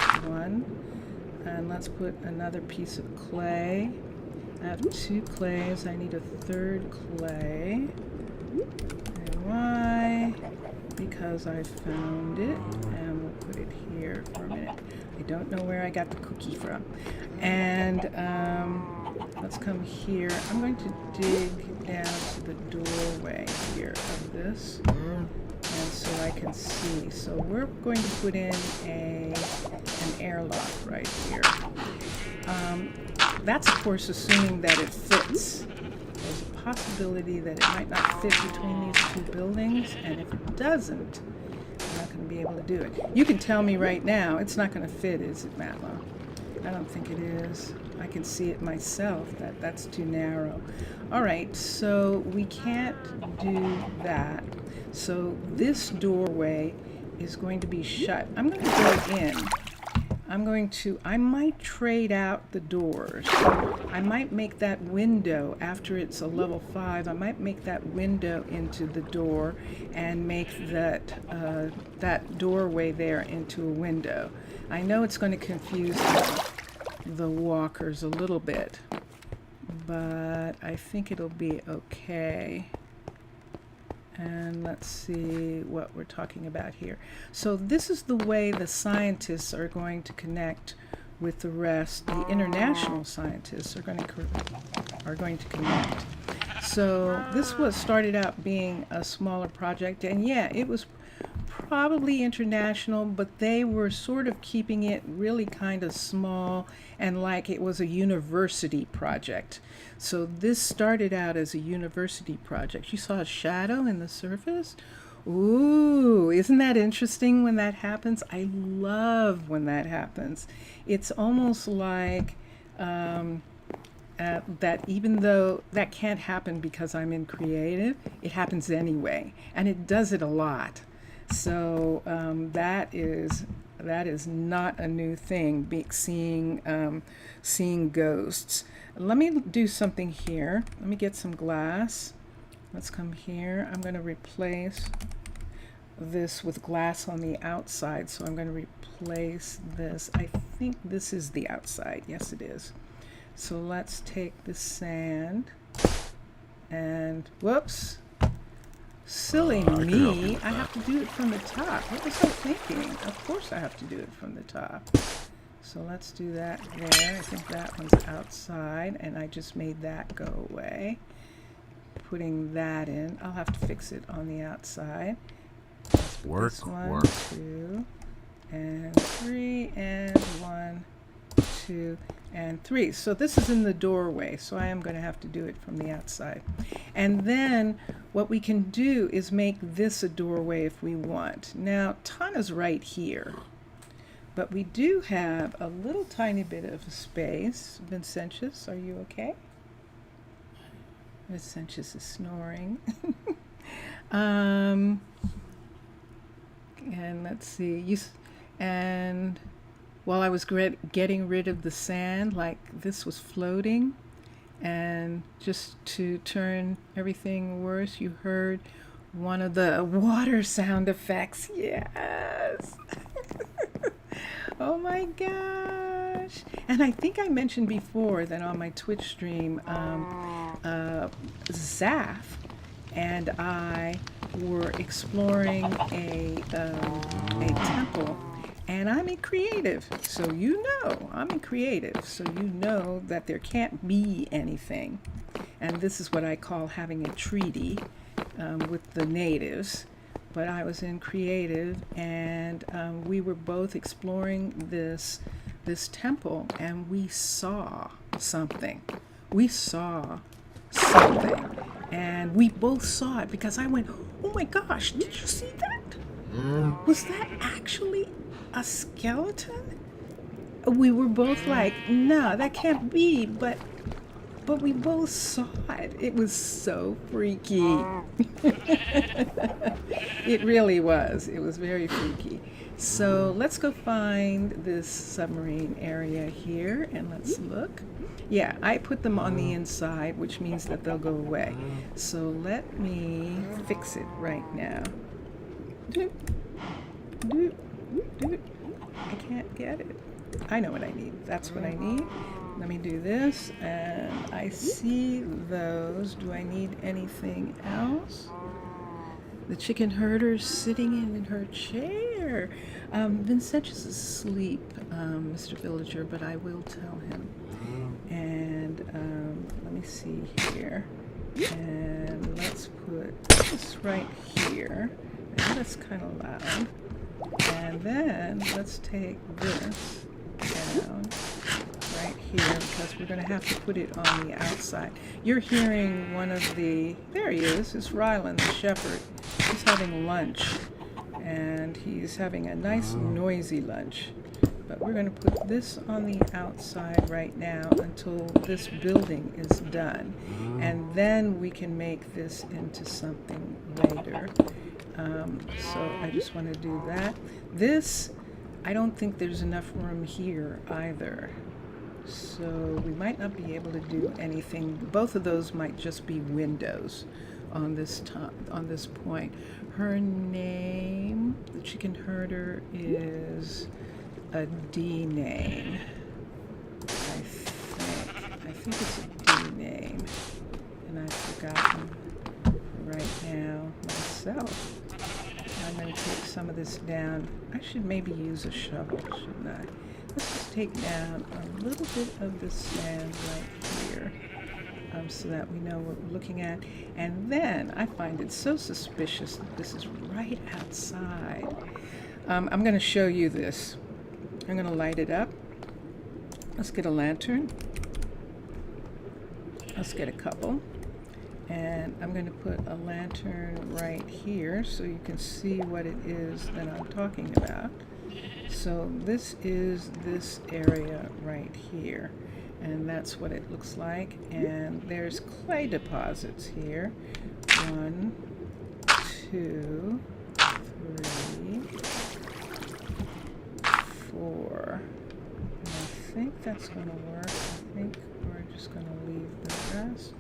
and let's put another piece of clay. I have 2 clays. I need a 3rd clay. And why? Because I found it, and we'll put it here for a minute. I don't know where I got the cookie from. And let's come here. I'm going to dig down to the doorway here of this, and so I can see. So we're going to put in an airlock right here. That's of course assuming that it fits. There's a possibility that it might not fit between these 2 buildings, and if it doesn't, I'm not going to be able to do it. You can tell me right now it's not going to fit, is it, Matlow? I don't think it is. I can see it myself, that's too narrow. All right, so we can't do that. So this doorway is going to be shut. I'm going to go in. I might trade out the doors. I might make that window, after it's a level 5, I might make that window into the door and make that doorway there into a window. I know it's going to confuse the walkers a little bit, but I think it'll be okay. And let's see what we're talking about here. So this is the way the scientists are going to connect with the rest. The international scientists are going to connect. So this was started out being a smaller project, and yeah, it was probably international, but they were sort of keeping it really kind of small and like it was a university project. So this started out as a university project. You saw a shadow in the surface? Ooh, isn't that interesting when that happens? I love when that happens. It's almost like that even though that can't happen because I'm in creative, it happens anyway, and it does it a lot. So that is not a new thing, seeing ghosts. Let me do something here. Let me get some glass. Let's come here. I'm going to replace this with glass on the outside. So I'm going to replace this. I think this is the outside. Yes, it is. So let's take the sand and whoops. Silly me, I have to do it from the top. What was I thinking? Of course I have to do it from the top. So let's do that there. I think that one's outside, and I just made that go away. Putting that in. I'll have to fix it on the outside. Work, 2, and 3, and 1, 2, and 3. So this is in the doorway, so I am going to have to do it from the outside. And then what we can do is make this a doorway if we want. Now, Tana's right here, but we do have a little tiny bit of space. Vincentius, are you okay? Vincentius is snoring. And let's see, and while I was getting rid of the sand, like this was floating, and just to turn everything worse, you heard one of the water sound effects. Yes. Oh my gosh. And I think I mentioned before that on my Twitch stream, Zaf and I were exploring a temple, and I'm a creative, so you know I'm a creative, so you know that there can't be anything. And this is what I call having a treaty with the natives. But I was in creative, and we were both exploring this temple, and we saw something. And we both saw it, because I went, oh my gosh, did you see that? Was that actually a skeleton? We were both like, no, that can't be, but we both saw it. It was so freaky. It really was. It was very freaky. So let's go find this submarine area here, and let's look. Yeah, I put them on the inside, which means that they'll go away. So let me fix it right now. I can't get it. I know what I need. That's what I need. Let me do this, and I see those. Do I need anything else? The chicken herder's sitting in her chair. Vincentius is asleep, Mr. Villager, but I will tell him. And let me see here. And let's put this right here. And that's kind of loud. And then let's take this down right here, because we're going to have to put it on the outside. You're hearing one of the, there he is, it's Ryland the shepherd. He's having lunch, and he's having a nice noisy lunch. But we're going to put this on the outside right now until this building is done, and then we can make this into something later. So I just want to do that. This, I don't think there's enough room here either. So we might not be able to do anything. Both of those might just be windows on this point. Her name, the chicken herder, is a D name. I think it's a D name, and I've forgotten right now myself. I'm going to take some of this down. I should maybe use a shovel, shouldn't I? Let's just take down a little bit of the sand right here, so that we know what we're looking at. And then I find it so suspicious that this is right outside. I'm going to show you this. I'm going to light it up. Let's get a lantern. Let's get a couple. And I'm going to put a lantern right here so you can see what it is that I'm talking about. So this is this area right here, and that's what it looks like. And there's clay deposits here. 1, 2, 3, 4. And I think that's going to work. I think we're just going to leave the rest.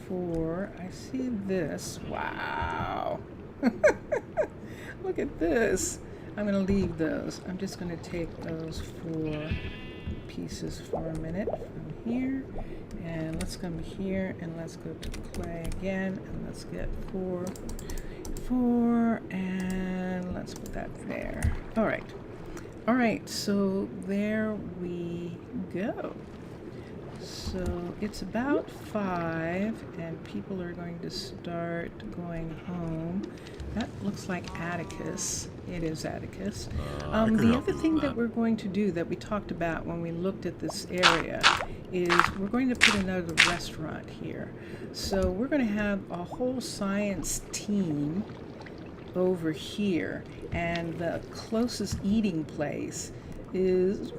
4. I see this. Wow. Look at this. I'm going to leave those. I'm just going to take those 4 pieces for a minute from here. And let's come here, and let's go to clay again. And let's get 4, and let's put that there. All right. All right, so there we go. So it's about 5, and people are going to start going home. That looks like Atticus. It is Atticus. I can The help other you with thing that that. we're going to do that we talked about when we looked at this area is we're going to put another restaurant here. So we're going to have a whole science team over here, and the closest eating place is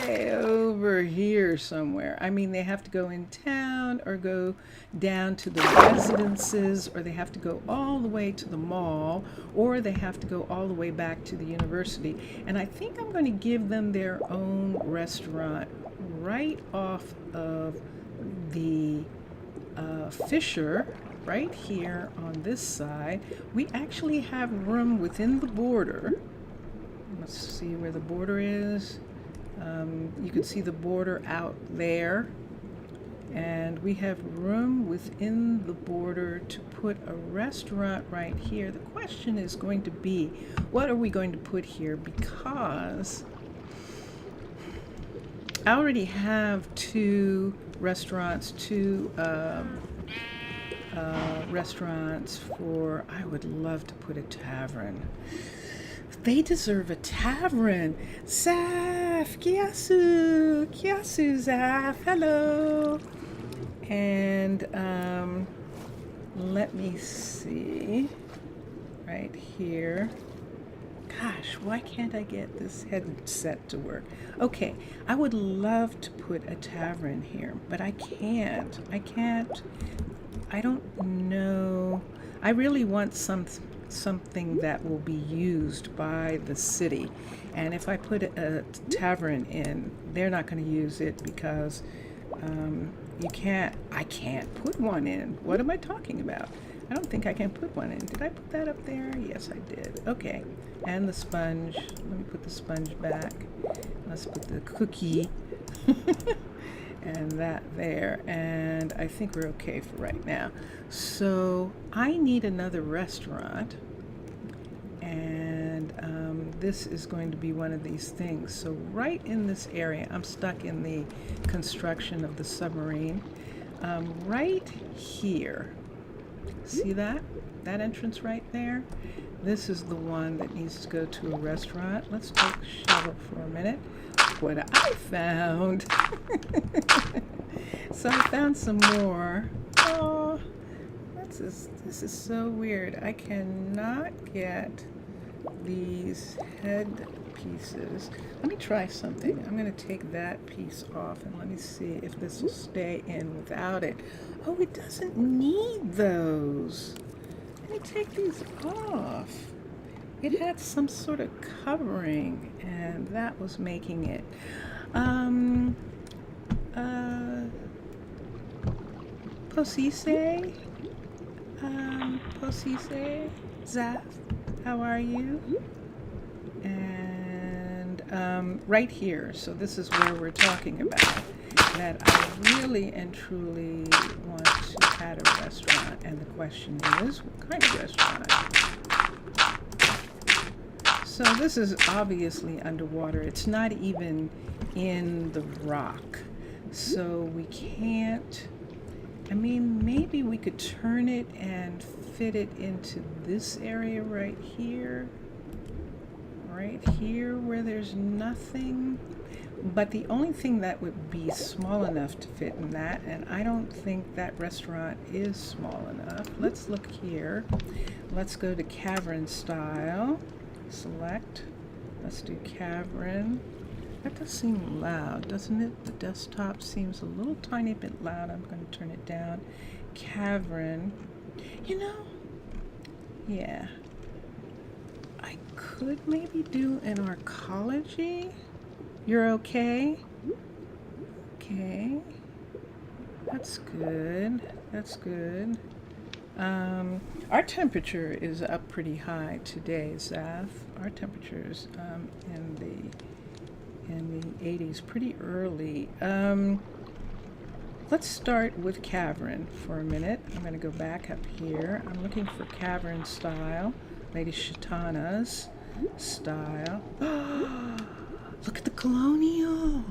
way over here somewhere. I mean, they have to go in town or go down to the residences, or they have to go all the way to the mall, or they have to go all the way back to the university. And I think I'm going to give them their own restaurant right off of the Fisher, right here on this side. We actually have room within the border. Let's see where the border is. You can see the border out there, and we have room within the border to put a restaurant right here. The question is going to be, what are we going to put here? Because I already have two restaurants for, I would love to put a tavern. They deserve a tavern. Zaf, Kiasu, Zaf, hello. And let me see, right here. Gosh, why can't I get this headset to work? Okay, I would love to put a tavern here, but I can't. I don't know. I really want something that will be used by the city. And if I put a tavern in, they're not going to use it because I can't put one in. What am I talking about? I don't think I can put one in. Did I put that up there? Yes, I did. Okay. And the sponge. Let me put the sponge back. Let's put the cookie and that there. And I think we're okay for right now. So I need another restaurant. And this is going to be one of these things. So right in this area, I'm stuck in the construction of the submarine. Right here. See that? That entrance right there? This is the one that needs to go to a restaurant. Let's take the shovel for a minute. What I found. So I found some more. Oh, this is so weird. I cannot get these head pieces. Let me try something. I'm going to take that piece off and let me see if this will stay in without it. Oh, it doesn't need those. Let me take these off. It had some sort of covering, and that was making it. Posise? Posise? Zaf? How are you? And right here, so this is where we're talking about that I really and truly want to add a restaurant, and the question is, what kind of restaurant? So this is obviously underwater. It's not even in the rock, so we can't. I mean, maybe we could turn it and fit it into this area right here where there's nothing. But the only thing that would be small enough to fit in that, and I don't think that restaurant is small enough. Let's look here. Let's go to cavern style. Select. Let's do cavern. That does seem loud, doesn't it? The desktop seems a little tiny bit loud. I'm going to turn it down. Cavern. You know, yeah. I could maybe do an arcology. You're okay? Okay. That's good. That's good. Our temperature is up pretty high today, Zaf. Our temperature is in the 80s pretty early. Let's start with cavern for a minute. I'm going to go back up here. I'm looking for cavern style. Lady Shatana's style. Look at the colonial.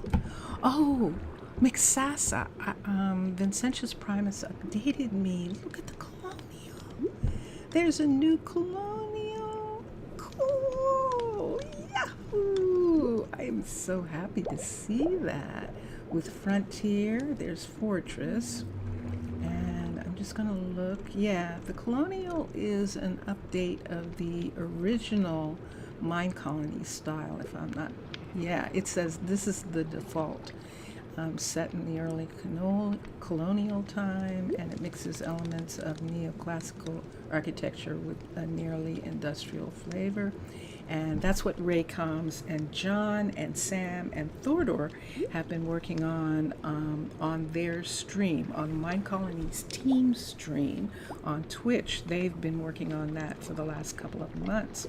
Oh, Mixasa. Vincentius Primus updated me. Look at the colonial. there's a new colonial. Cool. Yahoo! I am so happy to see that. With Frontier, there's Fortress. And I'm just going to look. Yeah, the colonial is an update of the original Minecolonies style, if I'm not. Yeah, it says this is the default. Set in the early colonial time, and it mixes elements of neoclassical architecture with a nearly industrial flavor. And that's what Raycoms and John and Sam and Thordor have been working on their stream, on Minecolonies team stream on Twitch. They've been working on that for the last couple of months.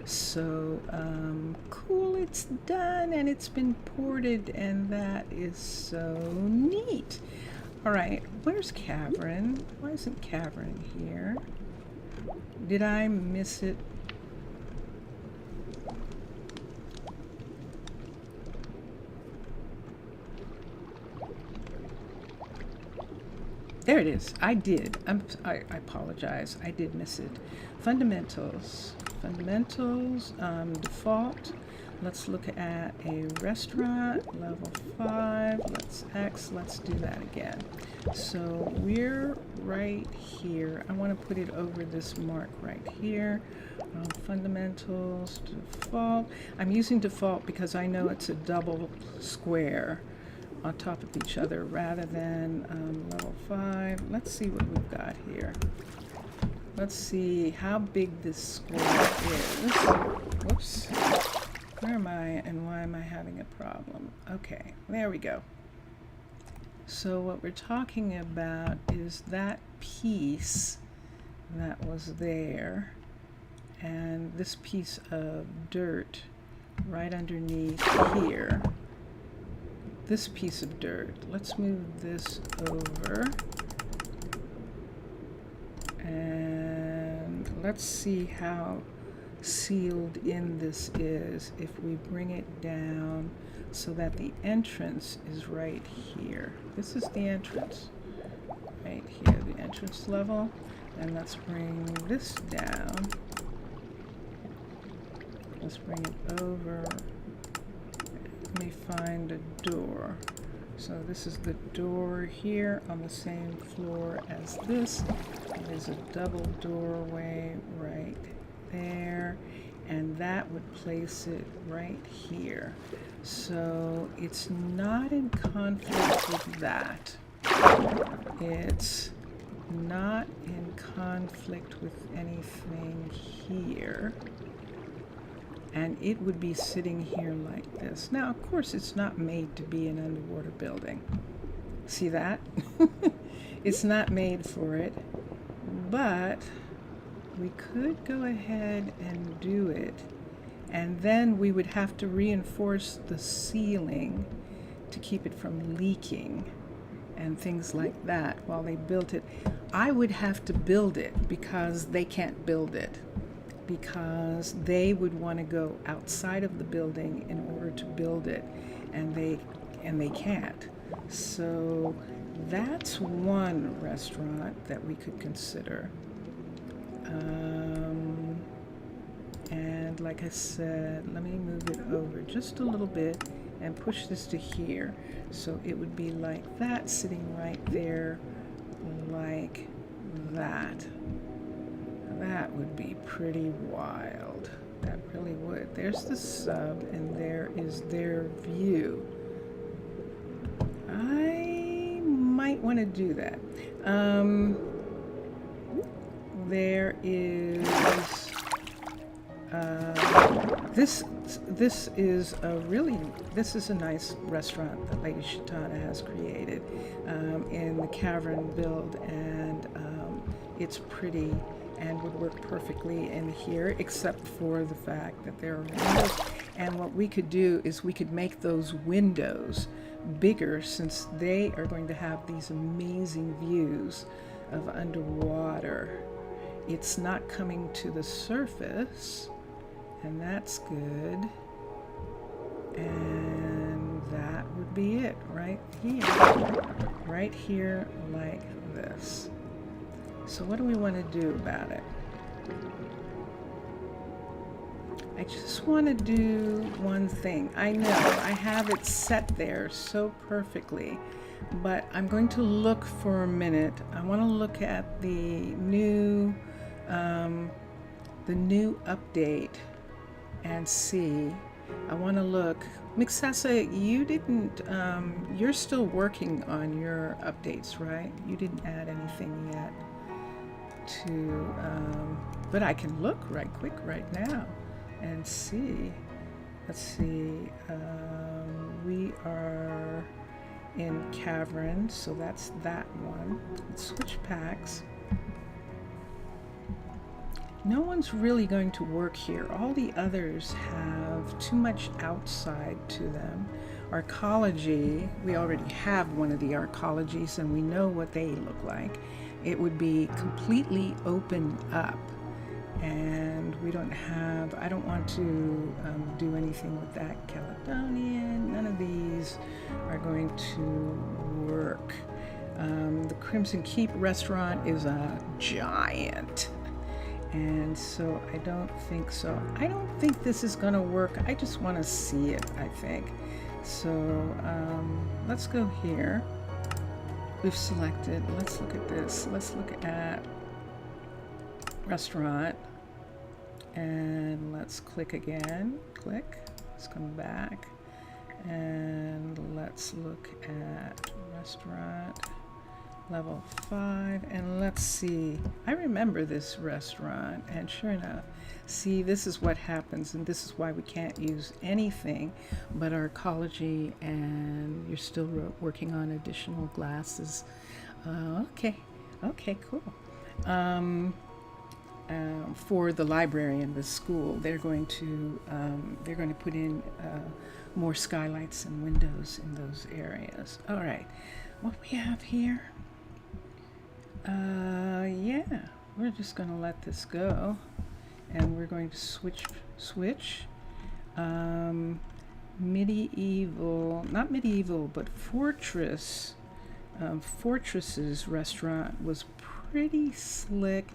So cool, it's done and it's been ported, and that is so neat. All right, where's Cavern? Why isn't Cavern here? Did I miss it? There it is. I did. I apologize. I did miss it. Fundamentals, default. Let's look at a restaurant, level 5. Let's do that again. So we're right here. I want to put it over this mark right here. Fundamentals, default. I'm using default because I know it's a double square on top of each other rather than level 5. Let's see what we've got here. Let's see how big this square is. Whoops. Where am I and why am I having a problem? Okay, there we go. So what we're talking about is that piece that was there and this piece of dirt right underneath here. This piece of dirt. Let's move this over. And let's see how sealed in this is if we bring it down so that the entrance is right here. This is the entrance. Right here, the entrance level. And let's bring this down. Let's bring it over. Let me find a door. So this is the door here on the same floor as this. There's a double doorway right there, and that would place it right here. So it's not in conflict with that. It's not in conflict with anything here. And it would be sitting here like this. Now, of course, it's not made to be an underwater building. See that? It's not made for it. But we could go ahead and do it. And then we would have to reinforce the ceiling to keep it from leaking and things like that while they built it. I would have to build it because they can't build it, because they would want to go outside of the building in order to build it, and they can't. So that's one restaurant that we could consider. And like I said, let me move it over just a little bit and push this to here. So it would be like that, sitting right there like that. That would be pretty wild. That really would. There's the sub, and there is their view. I might want to do that. There is this is a nice restaurant that Lady Shatana has created in the cavern build, and it's pretty and would work perfectly in here, except for the fact that there are windows. And what we could do is we could make those windows bigger, since they are going to have these amazing views of underwater. It's not coming to the surface, and that's good. And that would be it right here like this. So what do we want to do about it? I just want to do one thing. I know I have it set there so perfectly, but I'm going to look for a minute. I want to look at the new update and see. I want to look. Mixasa, you didn't, you're still working on your updates, right? You didn't add anything yet to, but I can look right quick right now and see. Let's see. We are in Cavern, so that's that one. Let's switch packs. No one's really going to work here. All the others have too much outside to them. Arcology, we already have one of the arcologies and we know what they look like. It would be completely open up, and we don't have, I don't want to do anything with that. Caledonian, none of these are going to work. The Crimson Keep restaurant is a giant, and so I don't think so. I don't think this is going to work. I just want to see it, I think. So let's go here. We've selected, let's look at this. Let's look at restaurant, and let's click again. Click. Let's come back, and let's look at restaurant. Level 5, and let's see. I remember this restaurant, and sure enough, see, this is what happens, and this is why we can't use anything but our ecology, and you're still working on additional glasses. Okay, cool. For the library and the school, they're going to put in more skylights and windows in those areas. All right, what we have here. Yeah, we're just going to let this go, and we're going to switch. Medieval, not medieval, but fortress. Fortress's restaurant was pretty slick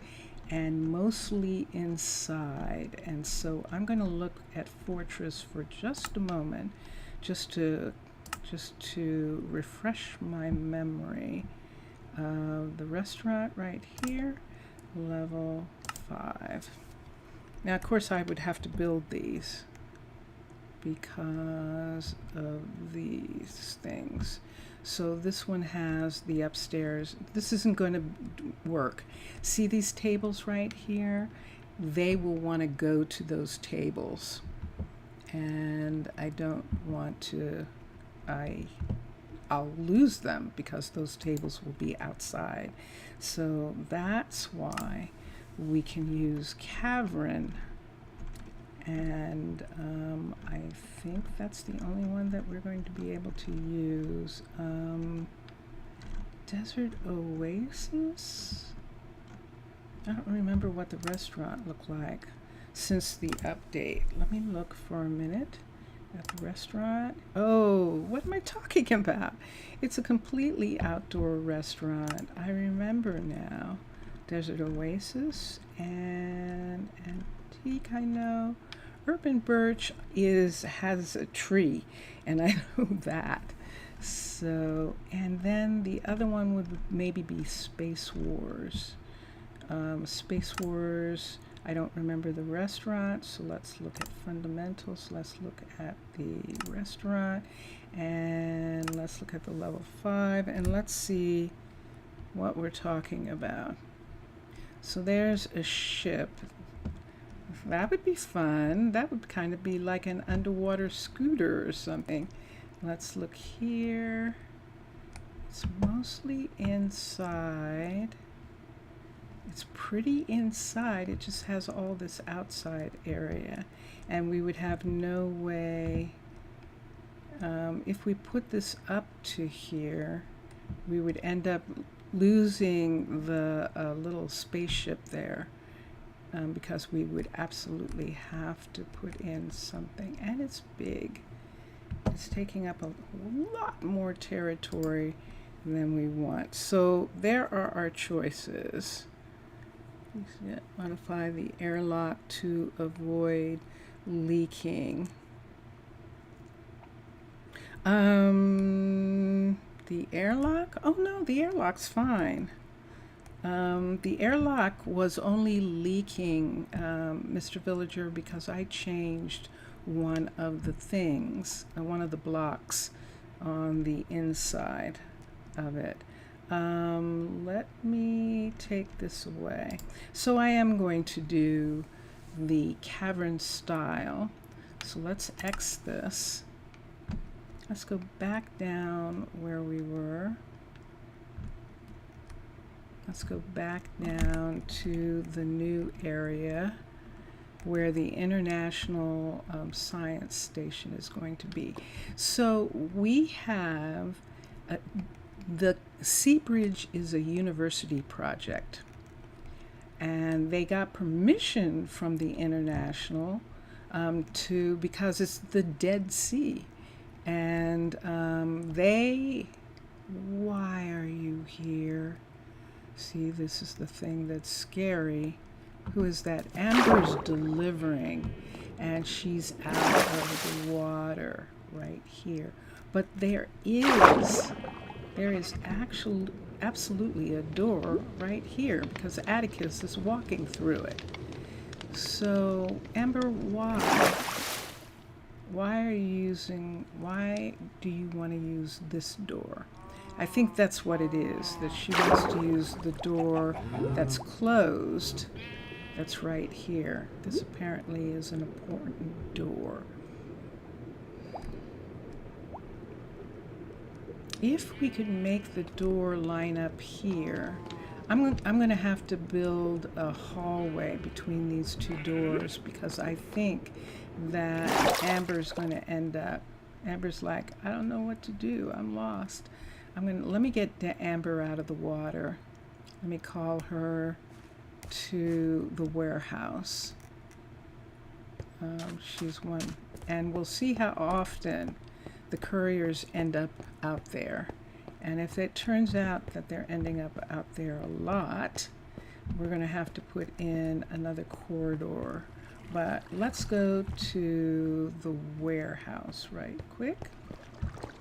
and mostly inside, and so I'm going to look at Fortress for just a moment, just to refresh my memory. The restaurant right here, level 5. Now, of course, I would have to build these because of these things. So this one has the upstairs. This isn't going to work. See these tables right here? They will want to go to those tables, and I don't want to. I'll lose them because those tables will be outside. So that's why we can use Cavern, and I think that's the only one that we're going to be able to use. Desert Oasis? I don't remember what the restaurant looked like since the update. Let me look for a minute at the restaurant. Oh, what am I talking about? It's a completely outdoor restaurant. I remember now. Desert Oasis and Antique, I know. Urban Birch has a tree, and I know that. So, and then the other one would maybe be Space Wars. Space Wars, I don't remember the restaurant, so let's look at fundamentals. Let's look at the restaurant, and let's look at the level 5, and let's see what we're talking about. So there's a ship. That would be fun. That would kind of be like an underwater scooter or something. Let's look here. It's mostly inside. It's pretty inside. It just has all this outside area, and we would have no way, if we put this up to here, we would end up losing the little spaceship there, because we would absolutely have to put in something, and it's big. It's taking up a lot more territory than we want. So there are our choices. Modify the airlock to avoid leaking. The airlock? Oh no, the airlock's fine. The airlock was only leaking, Mr. Villager, because I changed one of the things, one of the blocks on the inside of it. Let me take this away. So I am going to do the cavern style. So let's X this. Let's go back down where we were. Let's go back down to the new area where the International Science Station is going to be. So we have the SeaBridge is a university project, and they got permission from the International because it's the Dead Sea, and why are you here? See, this is the thing that's scary. Who is that? Amber's delivering, and she's out of the water right here. But there is absolutely a door right here because Atticus is walking through it. So, Amber, why? Why do you want to use this door? I think that's what it is, that she wants to use the door that's closed. That's right here. This apparently is an important door. If we could make the door line up here, I'm going to have to build a hallway between these two doors because I think that Amber's going to end up. Amber's like, I don't know what to do. I'm lost. Let me get Amber out of the water. Let me call her to the warehouse. She's one, and we'll see how often the couriers end up out there. And if it turns out that they're ending up out there a lot, we're going to have to put in another corridor. But let's go to the warehouse right quick,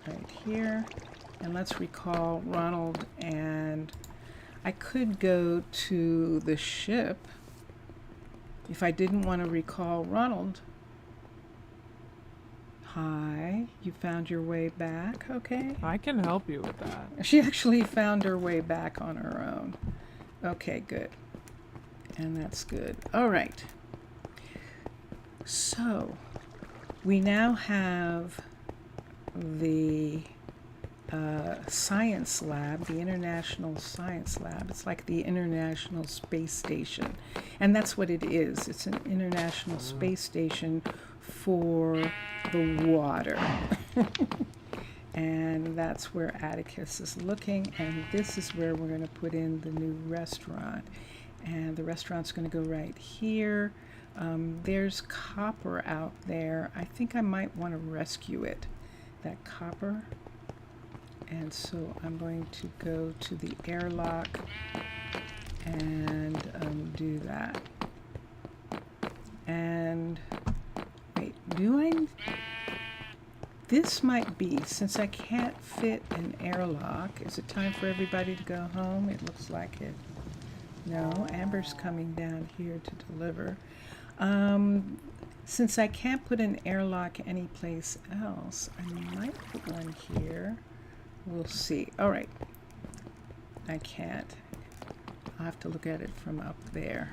right here. And let's recall Ronald, and I could go to the ship if I didn't want to recall Ronald. Hi, you found your way back, okay? I can help you with that. She actually found her way back on her own. Okay, good. And that's good. All right. So, we now have the science lab, the International Science Lab. It's like the International Space Station. And that's what it is. It's an International Space Station for the water. And that's where Atticus is looking. And this is where we're going to put in the new restaurant. And the restaurant's going to go right here. There's copper out there. I think I might want to rescue it, that copper. And so I'm going to go to the airlock and do that. And wait, this might be, since I can't fit an airlock, is it time for everybody to go home? It looks like it. No, Amber's coming down here to deliver. Since I can't put an airlock anyplace else, I might put one here. We'll see. All right. I can't. I'll have to look at it from up there.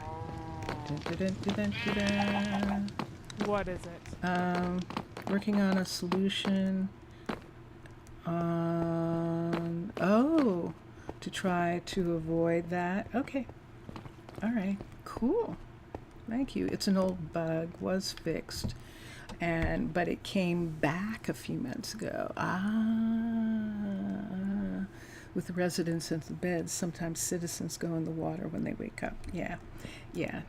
What is it? Working on a solution on, to try to avoid that. Okay. All right. Cool. Thank you. It's an old bug, was fixed, but it came back a few months ago. With residents in the beds, sometimes citizens go in the water when they wake up. Yeah,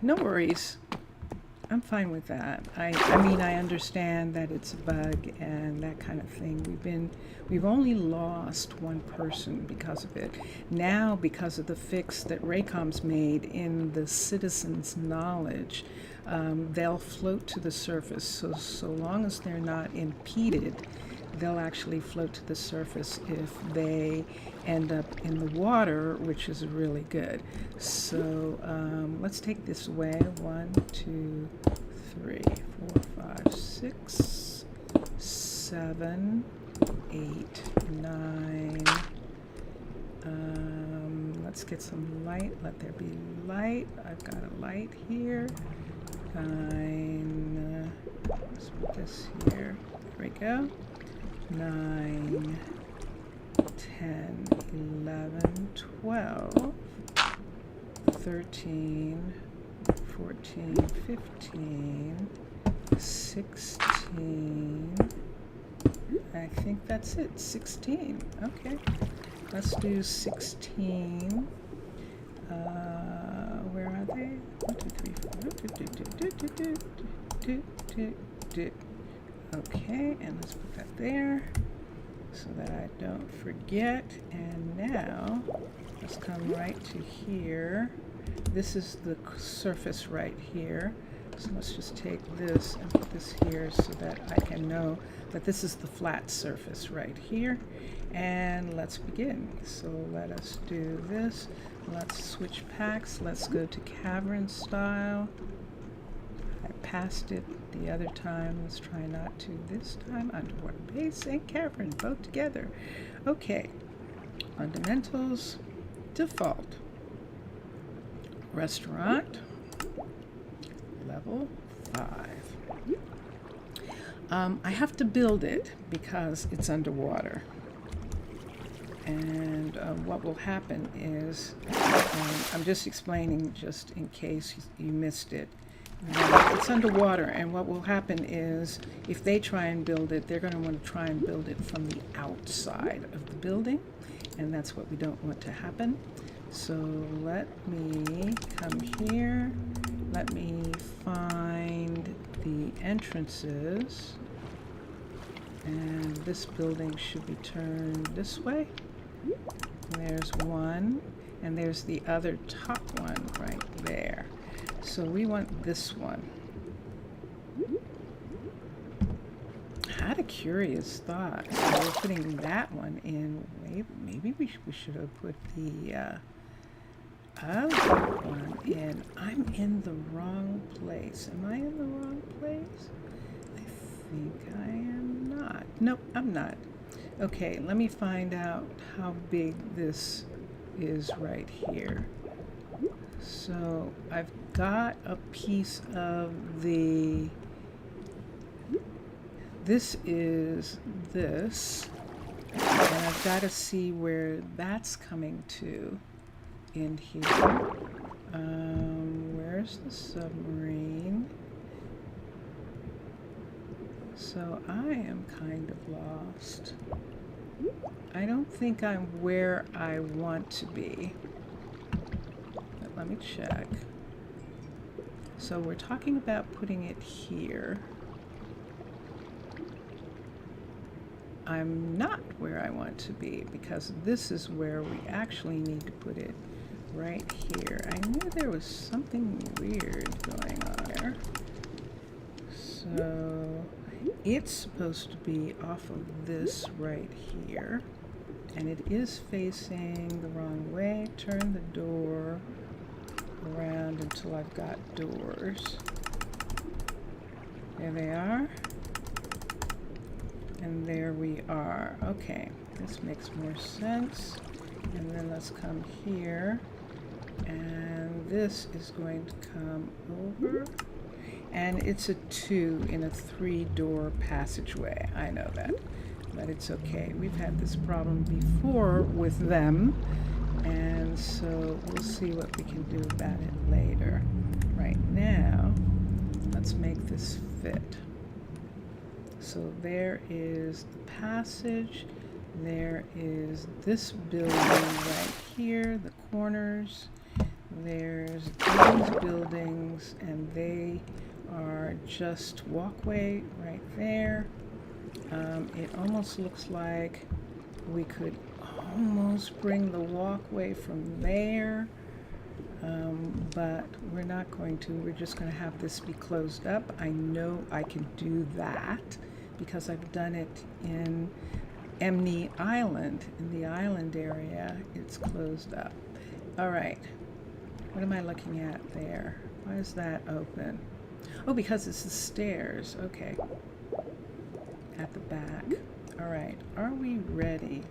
no worries. I'm fine with that. I mean, I understand that it's a bug and that kind of thing. We've only lost one person because of it. Now, because of the fix that Raycom's made in the citizens' knowledge, they'll float to the surface. So long as they're not impeded, they'll actually float to the surface if they end up in the water, which is really good. So let's take this away. 1, 2, 3, 4, 5, 6, 7, 8, 9. Let's get some light. Let there be light. I've got a light here. 9. Let's put this here. There we go. 9, 10, 11, 12, 13, 14, 15, 16. I think that's it. 16. Okay. Let's do 16. Where are they? 1, 2, 3, 4. Okay, and let's put that there so that I don't forget. And now let's come right to here. This is the surface right here. So let's just take this and put this here so that I can know that this is the flat surface right here. And let's begin. So let us do this. Let's switch packs. Let's go to cavern style. I passed it the other time. Let's try not to this time. Underwater base and cavern both together. Okay. Fundamentals. Default. Restaurant. Level 5. I have to build it because it's underwater. And what will happen is, I'm just explaining just in case you missed it. It's underwater, and what will happen is if they try and build it, they're going to want to try and build it from the outside of the building, and that's what we don't want to happen. So let me come here. Let me find the entrances, and this building should be turned this way. There's one, and there's the other top one right there. So we want this one. I had a curious thought. So we're putting that one in. Maybe we should have put the other one in. I'm in the wrong place. Am I in the wrong place? I think I am not. Nope, I'm not. Okay, let me find out how big this is right here. So I've got a piece of the, this is this, and I've got to see where that's coming to in here. Where's the submarine? So I am kind of lost. I don't think I'm where I want to be. But let me check. So we're talking about putting it here. I'm not where I want to be because this is where we actually need to put it, right here. I knew there was something weird going on there. So it's supposed to be off of this right here, and it is facing the wrong way. Turn the door around until I've got doors. There they are. And there we are. Okay, this makes more sense. And then let's come here, and this is going to come over. And it's a 2 in a 3-door passageway. I know that, but it's okay. We've had this problem before with them, and so we'll see what we can do about it later. Right now, let's make this fit. So there is the passage. There is this building right here, the corners. There's these buildings, and they are just walkway right there. It almost looks like we could almost bring the walkway from there, but we're not going to. We're just going to have this be closed up. I know I can do that because I've done it in Emney Island. In the island area, it's closed up. All right, what am I looking at there? Why is that open? Oh, because it's the stairs. Okay, at the back. All right, are we ready?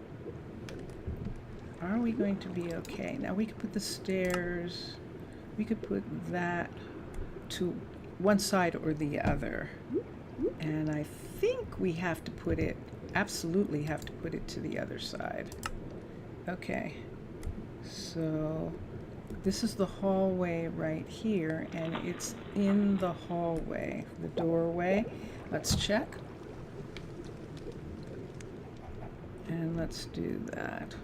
Are we going to be okay? Now we could put the stairs, we could put that to one side or the other. And I think we have to put it, absolutely have to put it to the other side. Okay, so this is the hallway right here, and it's in the hallway, the doorway. Let's check. And let's do that.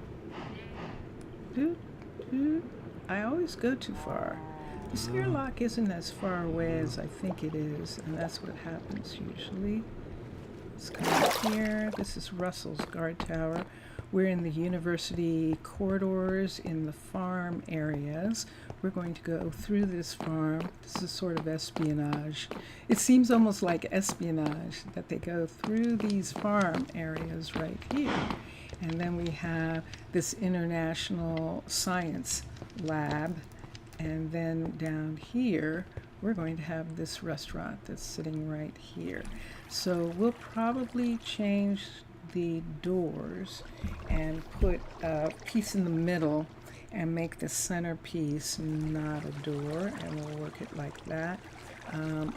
I always go too far. This airlock isn't as far away as I think it is, and that's what happens usually. Let's come up here. This is Russell's guard tower. We're in the university corridors in the farm areas. We're going to go through this farm. This is sort of espionage. It seems almost like espionage that they go through these farm areas right here. And then we have this international science lab. And then down here, we're going to have this restaurant that's sitting right here. So we'll probably change the doors and put a piece in the middle and make the centerpiece not a door, and we'll work it like that.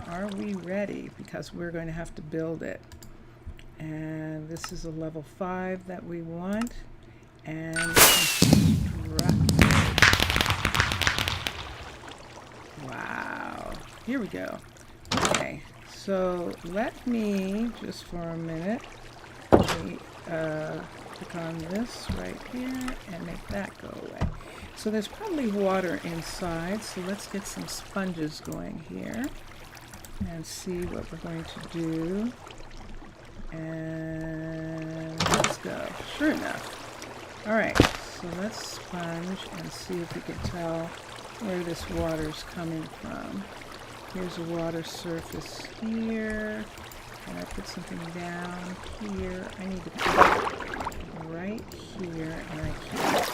Are we ready? Because we're going to have to build it. And this is a level 5 that we want. And construct. Wow. Here we go. Okay. So let me, just for a minute, click on this right here and make that go away. So there's probably water inside. So let's get some sponges going here and see what we're going to do. And let's go. Sure enough. All right, so let's sponge and see if we can tell where this water's coming from. Here's a water surface here. And I put something down here. I need to put it right here, and I can't.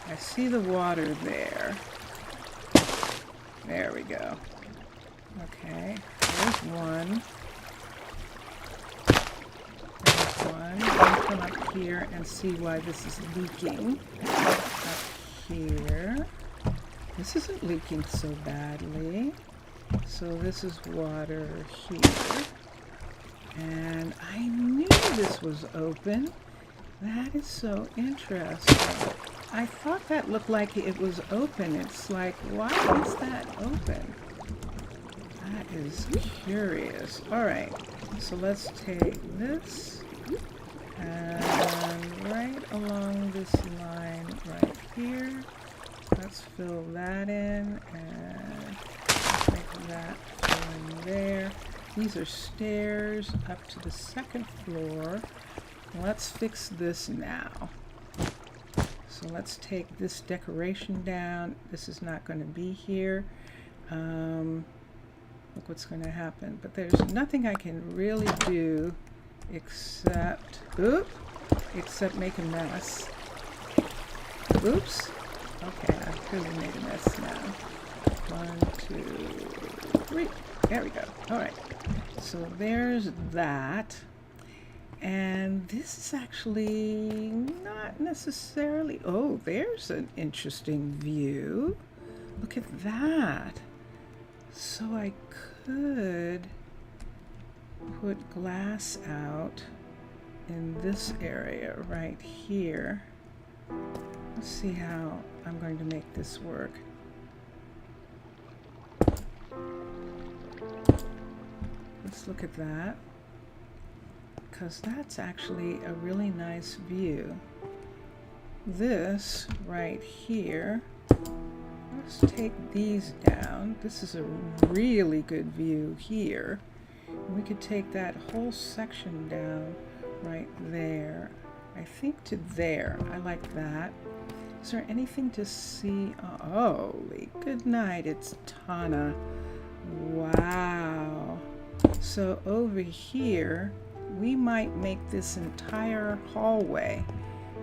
I see the water there. There we go. Okay, there's one. I'm going to come up here and see why this is leaking. Up here. This isn't leaking so badly. So this is water here. And I knew this was open. That is so interesting. I thought that looked like it was open. It's like, why is that open? That is curious. All right, so let's take this. And right along this line right here, let's fill that in and make that fill in there. These are stairs up to the second floor. Let's fix this now. So let's take this decoration down. This is not going to be here. Look what's going to happen. But there's nothing I can really do except make a mess. Oops. Okay, I've really made a mess now. 1, 2, 3. There we go. All right. So there's that. And this is actually not necessarily... Oh, there's an interesting view. Look at that. So I could put glass out in this area right here. Let's see how I'm going to make this work. Let's look at that, because that's actually a really nice view. This right here, Let's take these down. This is a really good view here. We could take that whole section down right there. I think to there. I like that. Is there anything to see? Holy good night, it's Tana. Wow. So over here, we might make this entire hallway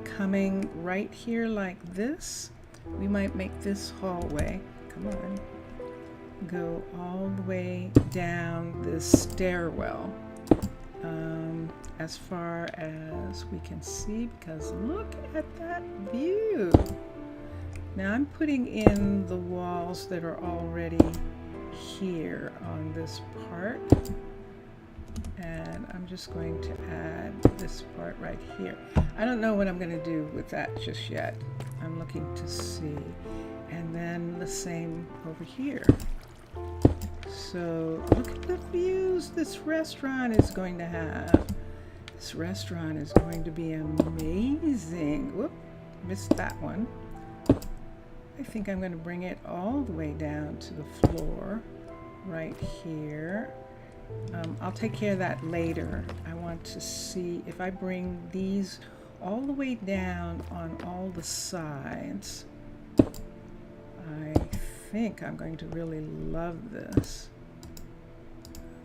coming right here like this. We might make this hallway, come on, go all the way down this stairwell as far as we can see, because look at that view. Now I'm putting in the walls that are already here on this part, and I'm just going to add this part right here. I don't know what I'm going to do with that just yet. I'm looking to see. And then the same over here. So look at the views this restaurant is going to have. This restaurant is going to be amazing. Whoop, missed that one. I think I'm going to bring it all the way down to the floor right here. I'll take care of that later. I want to see if I bring these all the way down on all the sides. I think I'm going to really love this.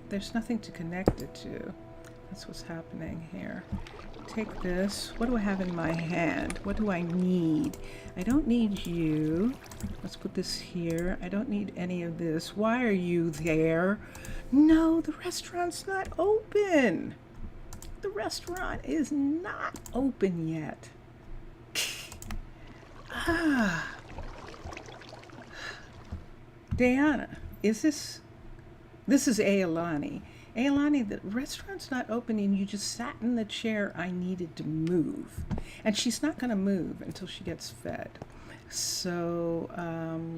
There's nothing to connect it to. That's what's happening here. Take this. What do I have in my hand? What do I need? I don't need you. Let's put this here. I don't need any of this. Why are you there? No, the restaurant's not open. The restaurant is not open yet. Diana, is this is Ailani. Ailani, the restaurant's not open and you just sat in the chair I needed to move. And she's not going to move until she gets fed. So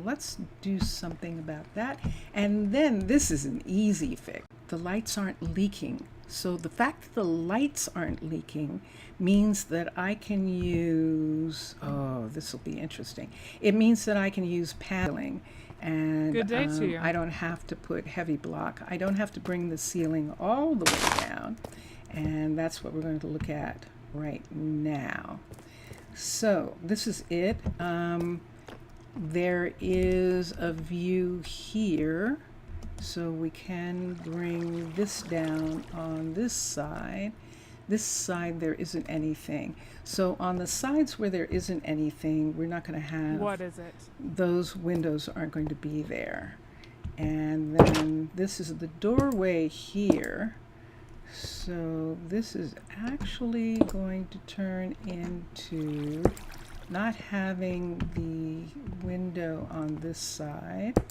let's do something about that. And then this is an easy fix. The lights aren't leaking. So the fact that the lights aren't leaking means that I can use, oh, this will be interesting. It means that I can use paneling. And Good day to you. I don't have to put heavy block. I don't have to bring the ceiling all the way down. And that's what we're going to look at right now. So this is it. There is a view here. So we can bring this down on this side. This side, there isn't anything. So on the sides where there isn't anything, we're not going to have... What is it? Those windows aren't going to be there. And then this is the doorway here. So this is actually going to turn into not having the window on this side.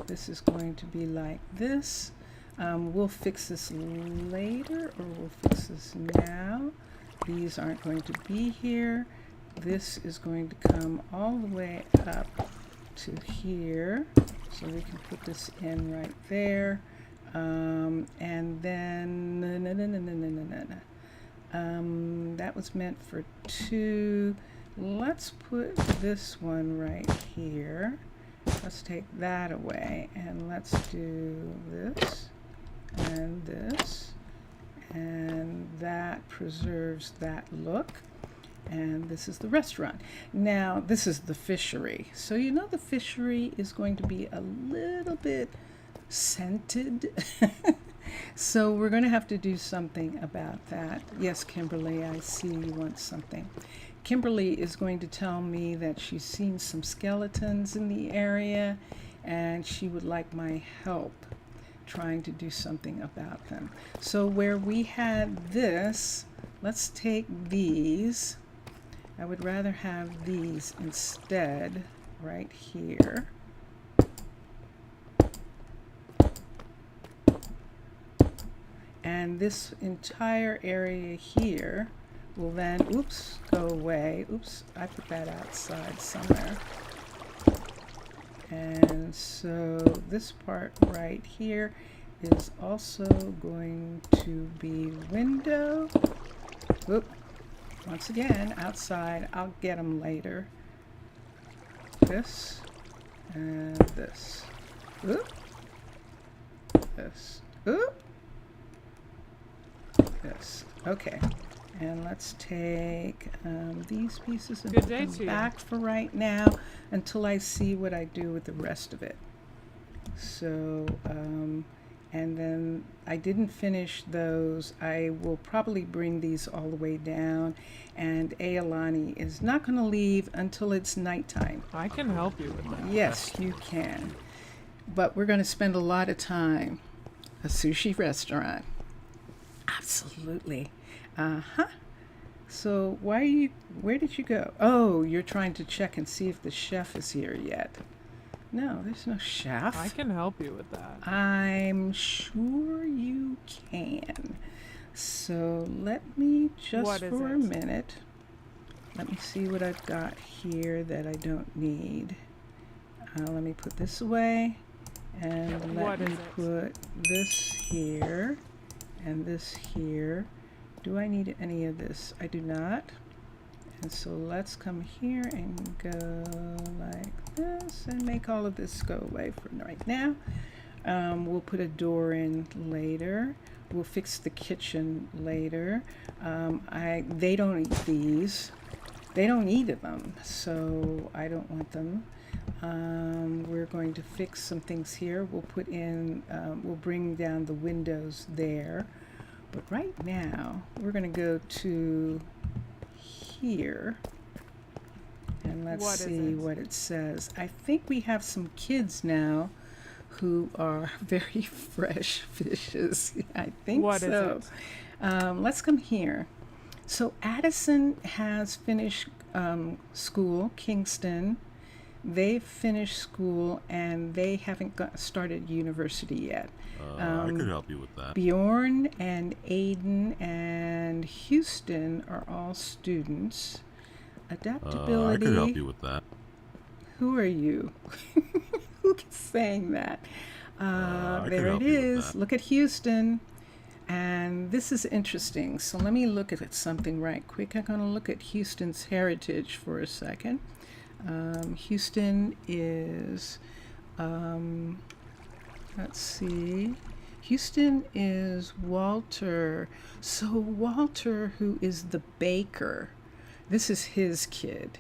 This is going to be like this. We'll fix this later, or we'll fix this now. These aren't going to be here. This is going to come all the way up to here. So we can put this in right there. And then, that was meant for 2. Let's put this one right here. Let's take that away and let's do this and this, and that preserves that look. And this is the restaurant. Now this is the fishery. So you know the fishery is going to be a little bit scented. So we're going to have to do something about that. Yes, Kimberly, I see you want something. Kimberly is going to tell me that she's seen some skeletons in the area and she would like my help trying to do something about them. So where we had this, let's take these. I would rather have these instead right here. And this entire area here will then, oops, go away. Oops, I put that outside somewhere. And so this part right here is also going to be window. Oop, once again, outside. I'll get them later. This and this. Oop. This. Oop. This. Okay. And let's take these pieces and Good put day them to you. back for right now until I see what I do with the rest of it. So, and then I didn't finish those. I will probably bring these all the way down, and Ailani is not going to leave until it's nighttime. I can help you with that. Yes, you can. But we're going to spend a lot of time. A sushi restaurant. Absolutely. Uh-huh. So where did you go? Oh, you're trying to check and see if the chef is here yet. No, there's no chef. I can help you with that. I'm sure you can. So let me just for a minute. Let me see what I've got here that I don't need. Let me put this away. And let me put this here and this here. Do I need any of this? I do not. And so let's come here and go like this and make all of this go away for right now. We'll put a door in later. We'll fix the kitchen later. They don't eat these. They don't eat them, so I don't want them. We're going to fix some things here. We'll put in, we'll bring down the windows there. But right now, we're going to go to here. And let's see what it says. I think we have some kids now who are very fresh fishes. I think so. Let's come here. So Addison has finished school, Kingston. They've finished school and they haven't started university yet. I could help you with that. Bjorn and Aiden and Houston are all students. Adaptability. I could help you with that. Who are you? Who is saying that? There it is. Look at Houston. And this is interesting. So let me look at something right quick. I'm going to look at Houston's heritage for a second. Houston is, let's see. Houston is Walter. So Walter, who is the baker, this is his kid.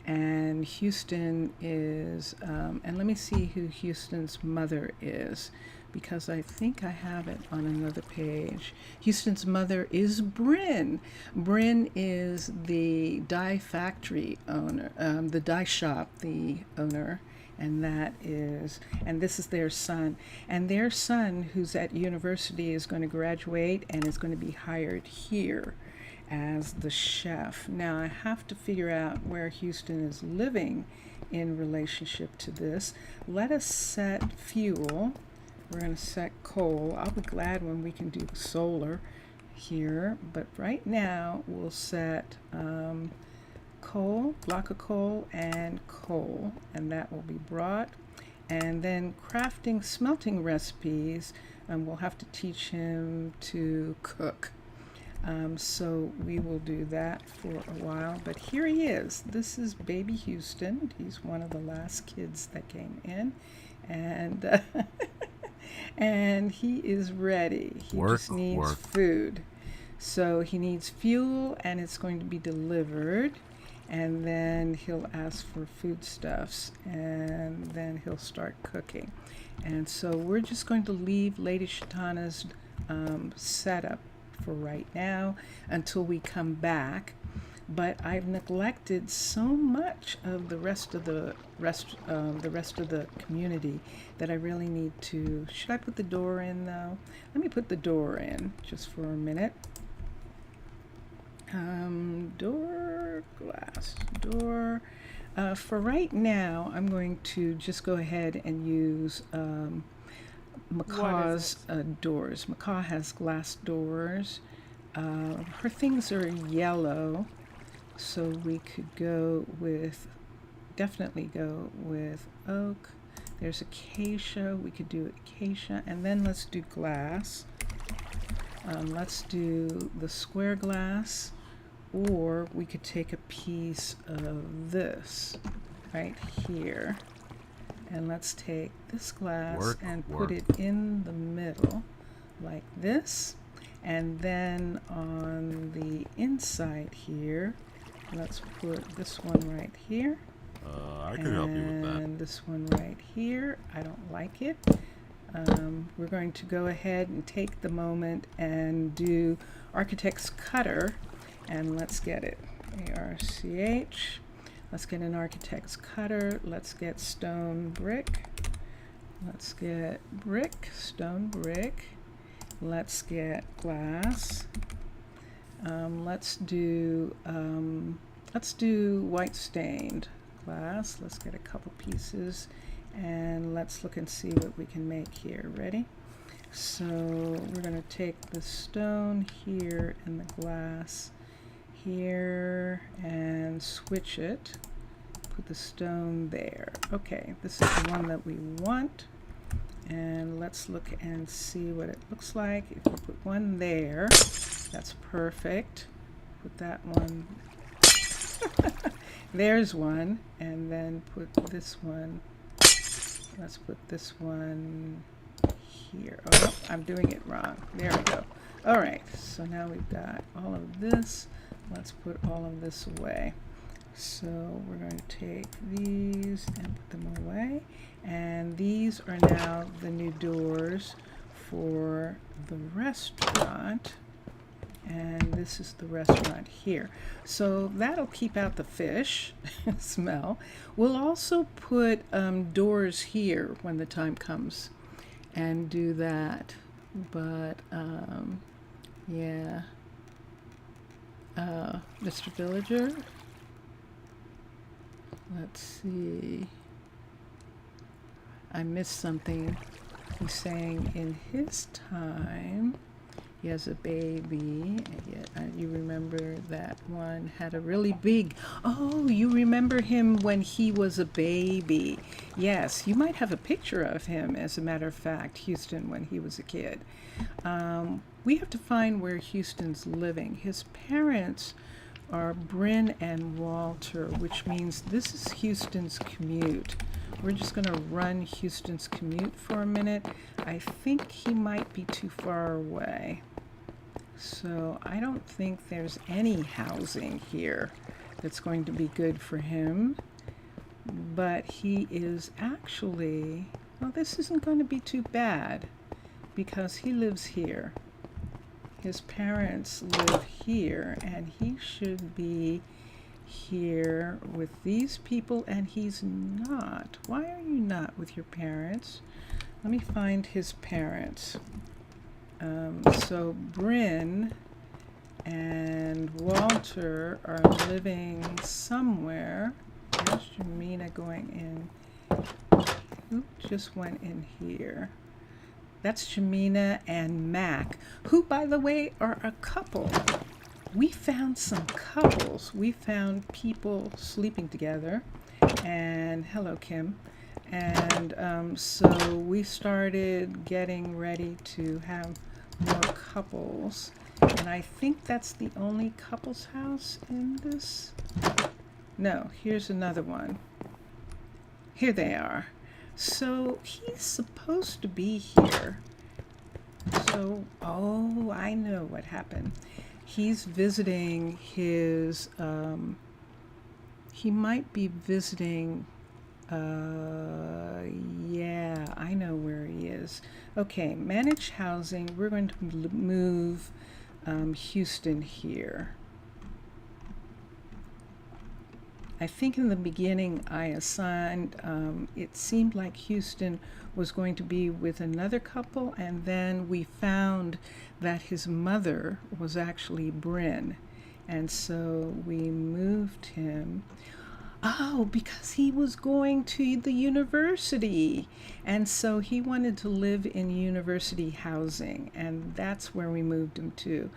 And Houston is, and let me see who Houston's mother is, because I think I have it on another page. Houston's mother is Bryn. Bryn is the dye factory owner, the dye shop, the owner, and this is their son. And their son, who's at university, is going to graduate and is going to be hired here as the chef. Now I have to figure out where Houston is living in relationship to this. Let us set fuel. We're going to set coal. I'll be glad when we can do solar here, but right now we'll set coal, block of coal, and that will be brought. And then crafting smelting recipes, we'll have to teach him to cook. So we will do that for a while, but here he is. This is baby Houston. He's one of the last kids that came in, and and he is ready. He just needs food. So he needs fuel, and it's going to be delivered, and then he'll ask for foodstuffs, and then he'll start cooking. And so we're just going to leave Lady Shatana's setup for right now until we come back. But I've neglected so much of the rest of the community that I really need to. Should I put the door in though? Let me put the door in just for a minute. Door, glass, door. For right now, I'm going to just go ahead and use Macaw's doors. Macaw has glass doors. Her things are yellow, so we could definitely go with oak. There's acacia, we could do acacia, and then let's do glass. Let's do the square glass, or we could take a piece of this right here. And let's take this glass Work, and work. put it in the middle like this. And then on the inside here, let's put this one right here. I could help you with that. And this one right here. I don't like it. We're going to go ahead and take the moment and do Architect's Cutter. And let's get it. ARCH. Let's get an Architect's Cutter. Let's get stone brick. Let's get brick, stone brick. Let's get glass. Let's do white stained glass. Let's get a couple pieces and let's look and see what we can make here. Ready? So we're going to take the stone here and the glass here and switch it. Put the stone there. Okay, this is the one that we want. And let's look and see what it looks like. If we put one there, that's perfect. Put that one. There's one. And then put this one. Let's put this one here. Oh, I'm doing it wrong. There we go. All right, so now we've got all of this. Let's put all of this away. So we're going to take these and put them away. And these are now the new doors for the restaurant. And this is the restaurant here. So that'll keep out the fish smell. We'll also put doors here when the time comes and do that. But yeah. Mr. Villager. Let's see. I missed something. He's saying in his time, he has a baby. You remember that one had a really big, oh, you remember him when he was a baby. Yes, you might have a picture of him, as a matter of fact, Houston, when he was a kid. We have to find where Houston's living. His parents are Bryn and Walter, which means this is Houston's commute. We're just going to run Houston's commute for a minute. I think he might be too far away. So I don't think there's any housing here that's going to be good for him. But he is actually, well, this isn't going to be too bad because he lives here. His parents live here, and he should be here with these people, and he's not. Why are you not with your parents? Let me find his parents. So Bryn and Walter are living somewhere. There's Jamina going in. Who just went in here? That's Jamina and Mac, who, by the way, are a couple. We found some couples. We found people sleeping together. And hello, Kim. And so we started getting ready to have more couples. And I think that's the only couple's house in this. No, here's another one. Here they are. So he's supposed to be here. So, oh, I know what happened. He's visiting his, he might be visiting, yeah, I know where he is. Okay, manage housing. We're going to move Houston here. I think in the beginning I assigned, it seemed like Houston was going to be with another couple, and then we found that his mother was actually Bryn, and so we moved him. Oh, because he was going to the university, and so he wanted to live in university housing, and that's where we moved him to.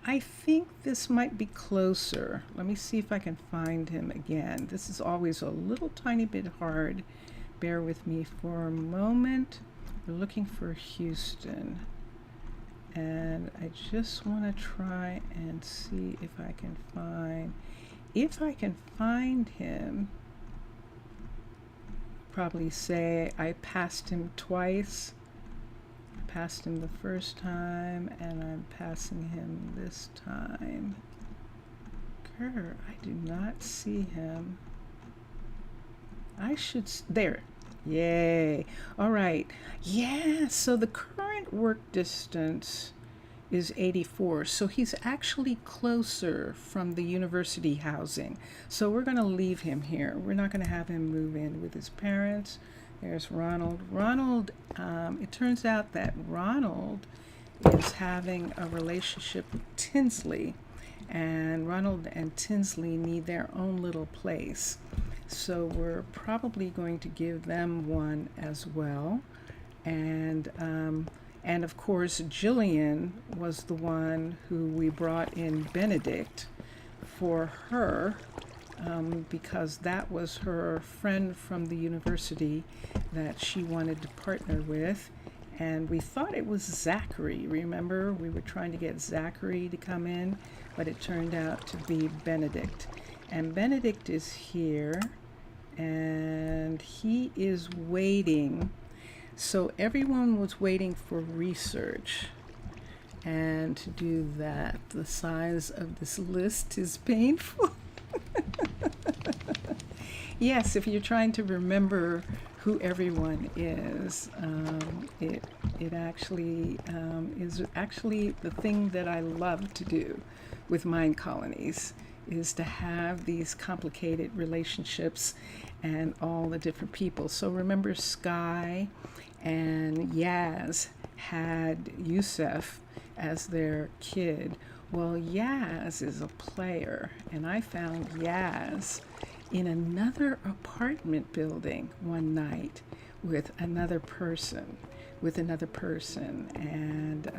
I think this might be closer. Let me see if I can find him again. This is always a little tiny bit hard. Bear with me for a moment. We're looking for Houston. And I just want to try and see if I can find him. probably say I passed him twice. Passed him the first time, and I'm passing him this time. Grr, I do not see him. I should, there. Yay. All right. Yeah, so the current work distance is 84. So he's actually closer from the university housing. So we're going to leave him here. We're not going to have him move in with his parents. There's Ronald. Ronald, it turns out that Ronald is having a relationship with Tinsley, and Ronald and Tinsley need their own little place. So we're probably going to give them one as well. And of course, Jillian was the one who we brought in Benedict for her, because that was her friend from the university that she wanted to partner with. And we thought it was Zachary. Remember, we were trying to get Zachary to come in, but it turned out to be Benedict. And Benedict is here, and he is waiting. So everyone was waiting for research. And to do that, the size of this list is painful. Yes, if you're trying to remember who everyone is, it actually is actually the thing that I love to do with Minecolonies, is to have these complicated relationships and all the different people. So remember, Sky and Yaz had Yusuf as their kid. Well, Yaz is a player, and I found Yaz in another apartment building one night with another person. And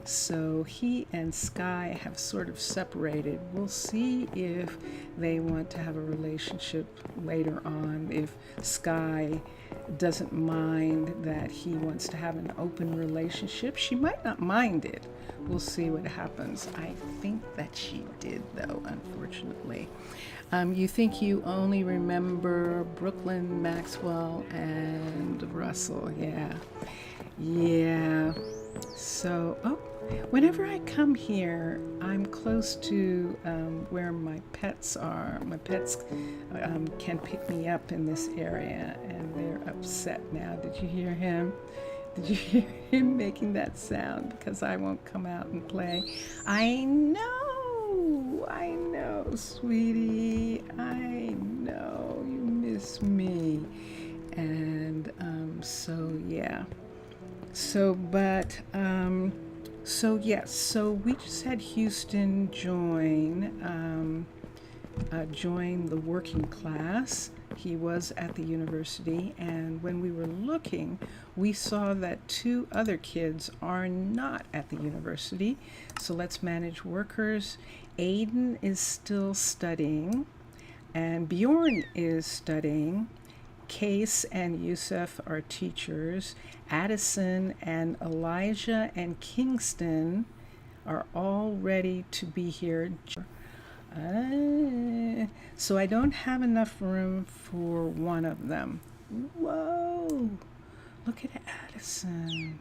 so he and Sky have sort of separated. We'll see if they want to have a relationship later on, if Sky doesn't mind that he wants to have an open relationship. She might not mind it. We'll see what happens. I think that she did, though, unfortunately. You think you only remember Brooklyn, Maxwell, and Russell. Yeah. So, whenever I come here, I'm close to where my pets are. My pets can pick me up in this area, and they're upset now. Did you hear him? Did you hear him making that sound? Because I won't come out and play. I know, sweetie. I know you miss me. And yeah. So we just had Houston join the working class. He was at the university, and when we were looking, we saw that 2 other kids are not at the university. So let's manage workers. Aiden is still studying, and Bjorn is studying. Case and Yusuf are teachers. Addison and Elijah and Kingston are all ready to be here. So I don't have enough room for one of them. Whoa, look at Addison.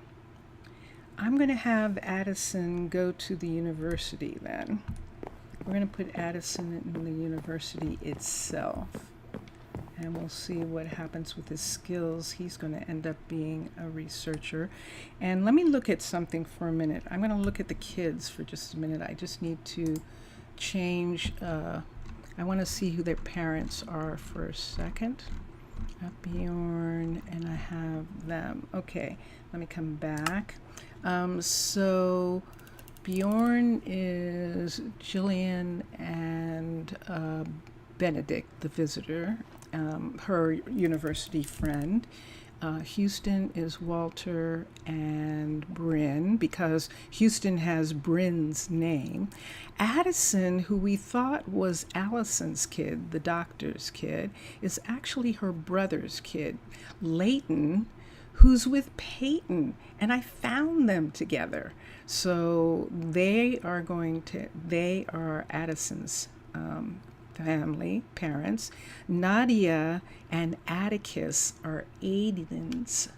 I'm going to have Addison go to the university then. We're going to put Addison in the university itself. And we'll see what happens with his skills. He's going to end up being a researcher. And let me look at something for a minute. I'm going to look at the kids for just a minute. I just need to change. I want to see who their parents are for a second. Bjorn, and I have them. Okay, let me come back. So Bjorn is Jillian and Benedict, the visitor, her university friend. Houston is Walter and Bryn, because Houston has Bryn's name. Addison, who we thought was Allison's kid, the doctor's kid, is actually her brother's kid. Leighton, who's with Peyton, and I found them together. So they are Addison's family, parents. Nadia and Atticus are Aiden's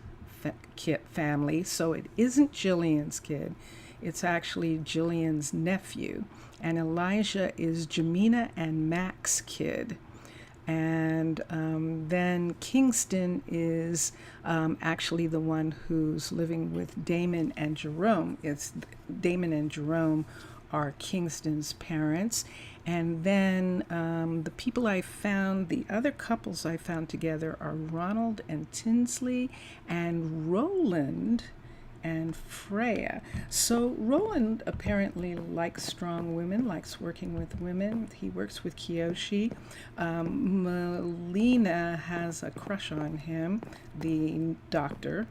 family, so it isn't Jillian's kid. It's actually Jillian's nephew. And Elijah is Jamina and Mac's kid. And then Kingston is actually the one who's living with Damon and Jerome. It's Damon and Jerome are Kingston's parents. And then the people I found, the other couples I found together are Ronald and Tinsley and Roland and Freya. So Roland apparently likes strong women, likes working with women. He works with Kiyoshi. Melina has a crush on him, the doctor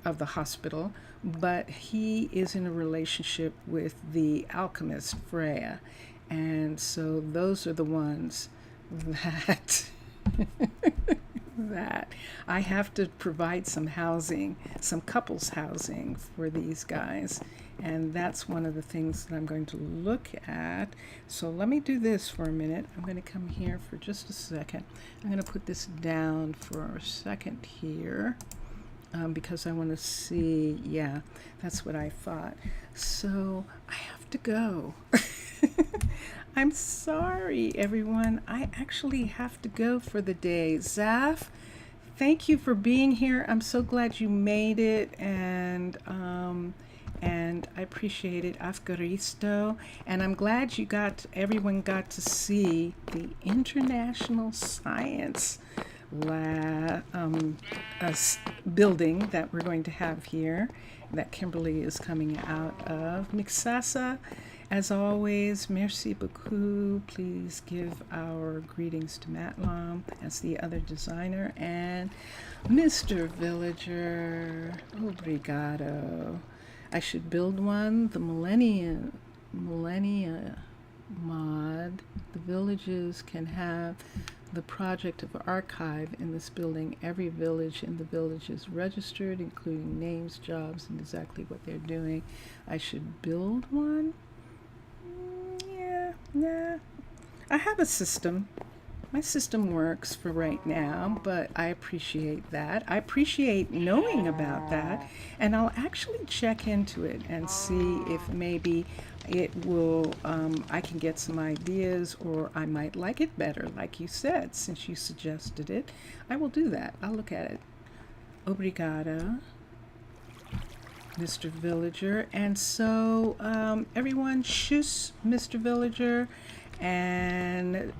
of the hospital, but he is in a relationship with the alchemist Freya. And so those are the ones that that I have to provide some housing, some couples housing for these guys. And that's one of the things that I'm going to look at. So let me do this for a minute. I'm going to come here for just a second. I'm going to put this down for a second here. Because I want to see, yeah, that's what I thought. So I have to go. I'm sorry, everyone. I actually have to go for the day. Zaf, thank you for being here. I'm so glad you made it, and I appreciate it. Afgaristo, and I'm glad everyone got to see the International Science building that we're going to have here, that Kimberly is coming out of. Mixasa, as always, merci beaucoup. Please give our greetings to Matlam as the other designer, and Mr. Villager, obrigado. I should build one, the millennia mod. The villages can have the project of archive in this building. Every village in the village is registered, including names, jobs, and exactly what they're doing. I should build one? Yeah, nah. I have a system. My system works for right now, but I appreciate that. I appreciate knowing about that, and I'll actually check into it and see if maybe it will, I can get some ideas, or I might like it better, like you said, since you suggested it. I will do that. I'll look at it. Obrigada, Mr. Villager. And so, everyone, shush, Mr. Villager, and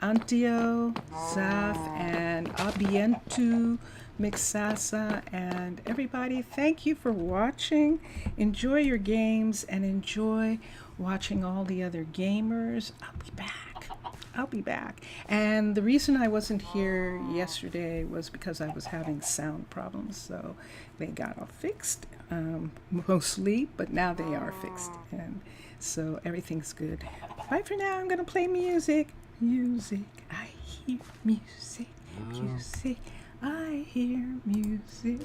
Antio, Zaf, and Abientu, Mixasa, and everybody, thank you for watching. Enjoy your games and enjoy watching all the other gamers. I'll be back. And the reason I wasn't here yesterday was because I was having sound problems, so they got all fixed, mostly, but now they are fixed, and so everything's good. Bye for now. I'm gonna play music. I hear music. I hear music.